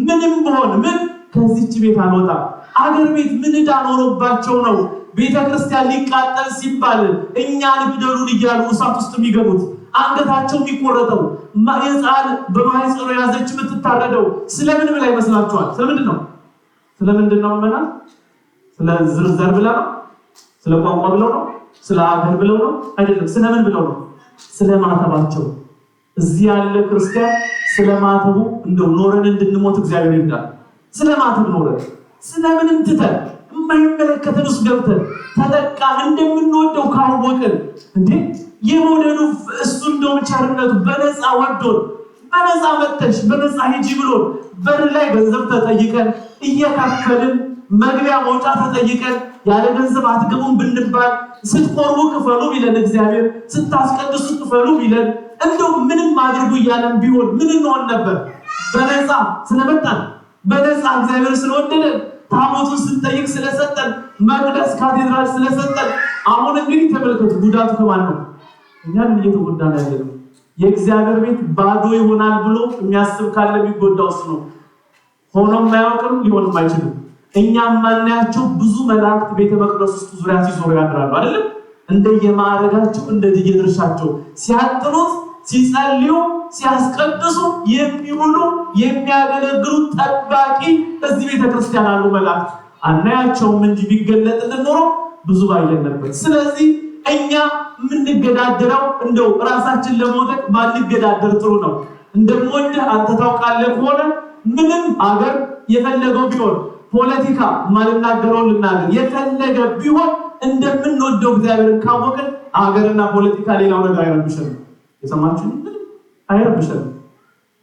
ምንም ብሆን ምን ከዚህች ቤት አልወጣም። አገር ቤት ምን ዕዳ ኖሮባቸው ነው ቤተክርስቲያን ሊቃጠል ሲባል እኛን ግደሉን እያሉ እሳት ውስጥ የሚገቡት፣ አንገታቸው የሚቆረጠው፣ ሕፃን በማህፀኗ ያዘች የምትታረደው ስለምን ብላ ይመስላችኋል? ስለምንድን ነው መናል? ስለ ዝርዝር ብላ ነው? ስለ ቋንቋ ብለው ነው? ስለ አገር ብለው ነው? አይደለም። ስለምን ብለው ነው? ስለ ማተባቸው። እዚህ ያለ ክርስቲያን ስለ ማተቡ እንደው ኖረን እንድንሞት እግዚአብሔር ይርዳል። ስለ ማተብ ኖረን ስለምንም ትተን የማይመለከተን ውስጥ ገብተን ተጠቃሚ እንደምንወደው ካወቅን እንዴ የመውደዱ እሱ እንደው ቸርነቱ በነፃ ወዶን በነፃ መተሽ በነፃ ሂጂ ብሎን በር ላይ ገንዘብ ተጠይቀን እየከፈልን መግቢያ መውጫ ተጠይቀን ያለ ገንዘብ አትገቡም ብንባል ስትቆርቡ ክፈሉ ቢለን እግዚአብሔር ስታስቀድሱ ክፈሉ ቢለን እንደው ምንም አድርጉ እያለን ቢሆን ምን እንሆን ነበር? በነፃ ስለመጣን በነፃ እግዚአብሔር ስለወደደን ታቦቱን ስንጠይቅ ስለሰጠን መቅደስ ካቴድራል ስለሰጠን። አሁን እንግዲህ ተመልከቱ ጉዳቱ ከማን ነው? እኛን እየተጎዳን ያለነው። የእግዚአብሔር ቤት ባዶ ይሆናል ብሎ የሚያስብ ካለ የሚጎዳው እሱ ነው። ሆኖም አያውቅም፣ ሊሆንም አይችልም። እኛም ማናያቸው ብዙ መላእክት ቤተ መቅደስ ውስጥ ዙሪያ ሲዞሩ ያድራሉ አይደል? እንደየማዕረጋቸው እንደየድርሻቸው ሲያጥኑት፣ ሲጸልዩ፣ ሲያስቀድሱ የሚውሉ የሚያገለግሉ ጠባቂ እዚህ ቤተክርስቲያን አሉ መላእክት። አናያቸውም እንጂ ቢገለጥልን ኖሮ ብዙ ባየን ነበር። ስለዚህ እኛ የምንገዳደረው እንደው ራሳችን ለመውደቅ ባንገዳደር ጥሩ ነው። እንደምወድህ አንተ ታውቃለህ ከሆነ ምንም አገር የፈለገው ቢሆን ፖለቲካ ማልናገረው ልናገር የፈለገ ቢሆን እንደምንወደው እግዚአብሔርን ካወቅን አገርና ፖለቲካ ሌላው ነገር አይረብሽንም። የሰማችሁ አይረብሽንም።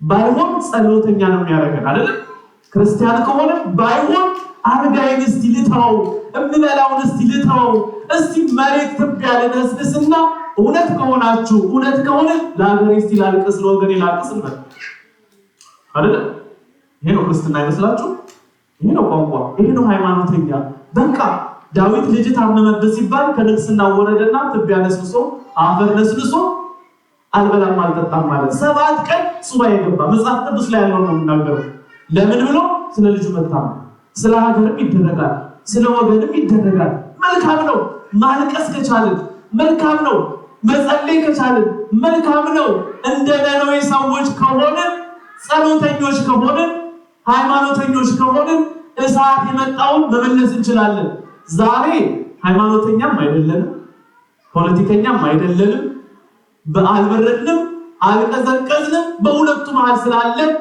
ባይሆን ጸሎተኛ ነው የሚያደርገን አይደል? ክርስቲያን ከሆነ ባይሆን አርጋይን እስቲ ልተው፣ እምበላውን እስቲ ልተው፣ እስቲ መሬት ትቢያ ልነስንስና እውነት ከሆናችሁ እውነት ከሆነ ለሀገሬ እስቲ ላልቅስ፣ ለወገኔ ላልቅስ እንበል አይደል? ይሄ ነው ክርስትና አይመስላችሁ? ይሄ ነው ቋንቋ፣ ይሄ ነው ሃይማኖተኛ። በቃ ዳዊት ልጅ ታመመበት ሲባል ከንግስና ወረደና ትቢያ ነስንሶ አፈር ነስንሶ አልበላም አልጠጣም ማለት 7 ቀን ሱባኤ ገባ። መጽሐፍ ቅዱስ ላይ ያለው ነው የሚናገረው። ለምን ብሎ? ስለ ልጁ መታመም። ስለ ሀገርም ይደረጋል፣ ስለ ወገንም ይደረጋል። መልካም ነው ማልቀስ ከቻልን፣ መልካም ነው መጸለይ ከቻልን፣ መልካም ነው። እንደ ነነዌ ሰዎች ከሆነ ጸሎተኞች ከሆነ ሃይማኖተኞች ከሆነ እሳት የመጣውን መመለስ እንችላለን። ዛሬ ሃይማኖተኛም አይደለንም፣ ፖለቲከኛም አይደለንም፣ በአልበረድንም አልቀዘቀዝንም። በሁለቱ መሃል ስላለን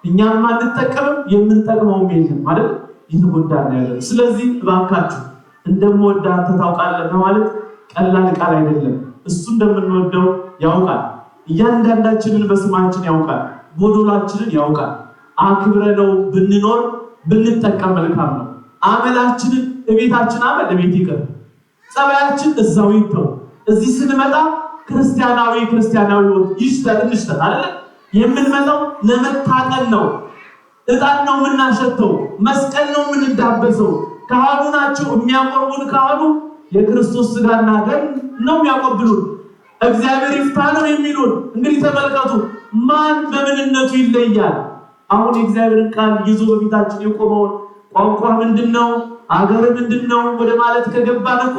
እኛም አንጠቀምም፣ የምንጠቅመውም የለም ማለት እየተጎዳን ያለን። ስለዚህ እባካችሁ እንደምወድ አንተ ታውቃለህ ማለት ቀላል ቃል አይደለም። እሱ እንደምንወደው ያውቃል። እያንዳንዳችንን በስማችን ያውቃል፣ ጎዶላችንን ያውቃል። አክብረነው ብንኖር ብንጠቀም መልካም ነው። አመላችንን እቤታችን አመል እቤት ይቀር፣ ጸባያችን እዛው ይተው። እዚህ ስንመጣ ክርስቲያናዊ ህይወት ይሽተን አይደል? የምንመጣው ለመታጠን ነው። እጣን ነው የምናሸተው፣ መስቀል ነው የምንዳበሰው። ካህኑ ናቸው የሚያቆርቡን። ካህኑ የክርስቶስ ስጋና ደም ነው የሚያቆብሉን። እግዚአብሔር ይፍታ ነው የሚሉን። እንግዲህ ተመልከቱ፣ ማን በምንነቱ ይለያል? አሁን የእግዚአብሔርን ቃል ይዞ በፊታችን የቆመውን ቋንቋ ምንድነው? አገር ምንድነው? ወደ ማለት ከገባን እኮ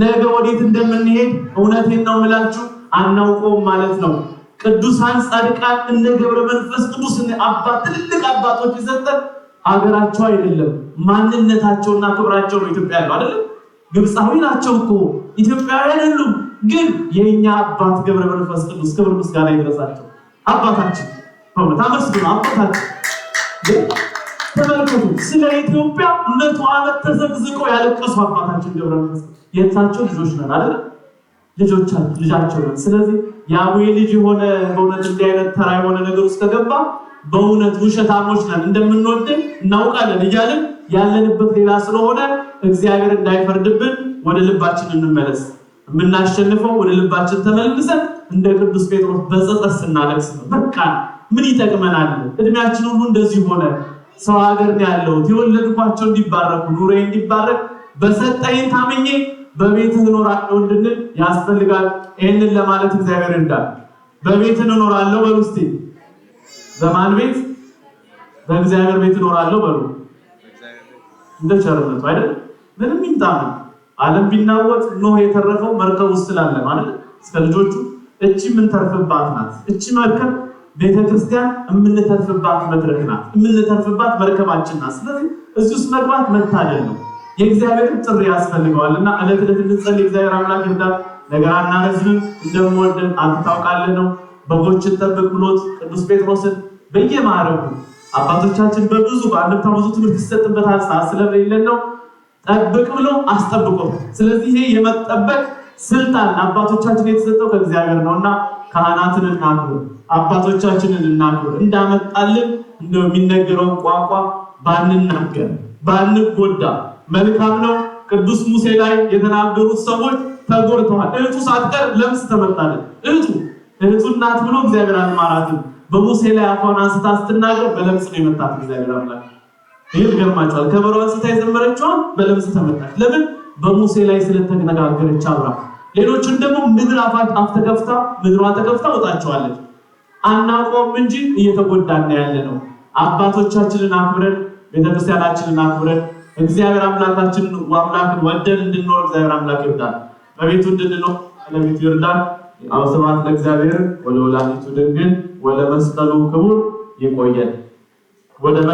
ነገ ወዴት እንደምንሄድ እውነቴን ነው የምላችሁ አናውቀውም ማለት ነው። ቅዱሳን ጻድቃን እነ ገብረ መንፈስ ቅዱስ አባት ትልልቅ አባቶች ይዘጠን ሀገራቸው አይደለም ማንነታቸውና ክብራቸው ነው ኢትዮጵያ ያለው አይደል? ግብፃዊ ናቸው እኮ ኢትዮጵያዊ አይደሉም። ግን የኛ አባት ገብረ መንፈስ ቅዱስ ክብር ምስጋና ይድረሳቸው። አባታችን በእውነት አመስግኑ አባታችን። ተመልከቱ ስለ ኢትዮጵያ 100 ዓመት ተዘግዝቀው ያለቀሱ አባታችን ገብረ መንፈስ የታቸው ልጆች ነን አይደል? ልጃቸው ነን። ስለዚህ የአቡዬ ልጅ የሆነ በእውነት እንዲህ አይነት ተራ የሆነ ነገር ውስጥ ከገባ በእውነት ውሸታሞች ነን እንደምንወድን እናውቃለን እያልን ያለንበት ሌላ ስለሆነ እግዚአብሔር እንዳይፈርድብን ወደ ልባችን እንመለስ። የምናሸንፈው ወደ ልባችን ተመልሰን እንደ ቅዱስ ጴጥሮስ በጸጸት ስናለቅስ ነው። በቃ ምን ይጠቅመናል? እድሜያችን ሁሉ እንደዚህ ሆነ። ሰው ሀገር ነው ያለው የወለድኳቸው እንዲባረኩ ኑሮዬ እንዲባረክ በሰጠኝ ታምኜ በቤትህ እኖራለሁ እንድንል ያስፈልጋል። ይሄንን ለማለት እግዚአብሔር ይርዳል። በቤትህ እኖራለሁ በሉ እስቲ። በማን ቤት? በእግዚአብሔር ቤት እኖራለሁ በሉ። እንደ ቸርነቱ አይደል? ምንም ይምጣ ዓለም ቢናወጥ ኖህ የተረፈው መርከብ ውስጥ ስላለ ማለት እስከ ልጆቹ እቺ ምን ተርፍባት ናት። እቺ መርከብ ቤተክርስቲያን የምንተርፍባት መድረክ ናት። የምንተርፍባት መርከባችን ናት። ስለዚህ እዚህ ውስጥ መግባት መታደል ነው። የእግዚአብሔርን ጥሪ ያስፈልገዋልና ዕለት ዕለት እንጸልይ። እግዚአብሔር አምላክ ይርዳን። ነገር አናረዝም። እንደምወደን አንተ ታውቃለህ ነው። በጎችን ጠብቅ ብሎት ቅዱስ ጴጥሮስን በየማዕረጉ አባቶቻችን በብዙ በአንድምታ ብዙ ትምህርት ይሰጥበታል። ሰዓት ስለሌለን ነው። ጠብቅ ብሎ አስጠብቆት። ስለዚህ ይሄ የመጠበቅ ስልጣን አባቶቻችን የተሰጠው ከእግዚአብሔር ነውና ካህናትን እናክብር፣ አባቶቻችንን እናክብር። እንዳመጣልን እንደው የሚነገረውን ቋንቋ ባንናገር ባንጎዳ መልካም ነው። ቅዱስ ሙሴ ላይ የተናገሩት ሰዎች ተጎድተዋል። እህቱ ሳትቀር ለምጽ ተመታለች። እህቱ እናት ብሎ እግዚአብሔር አልማራትም። በሙሴ ላይ አፏን አንስታ ስትናገር በለምጽ ነው የመታት እግዚአብሔር አምላክ። ይሄ ገርማቸዋል። ከበሮ አንስታ የዘመረችዋን በለምጽ ተመታች። ለምን? በሙሴ ላይ ስለተነጋገረች አብራ። ሌሎችን ደግሞ ምድር አፍ ተከፍታ ምድሯ ተከፍታ ወጣቸዋለች። አናውቀውም እንጂ እየተጎዳን ያለ ነው። አባቶቻችንን አክብረን ቤተክርስቲያናችንን አክብረን እግዚአብሔር አምላካችንን ወአምላክን ወደን እንድንኖር እግዚአብሔር አምላክ ይርዳን። በቤቱ እንድንኖር ለቤቱ ይርዳን። ስብሐት ለእግዚአብሔር ወለወላዲቱ ድንግል ወለመስቀሉ ክቡር። ይቆየን። ወደ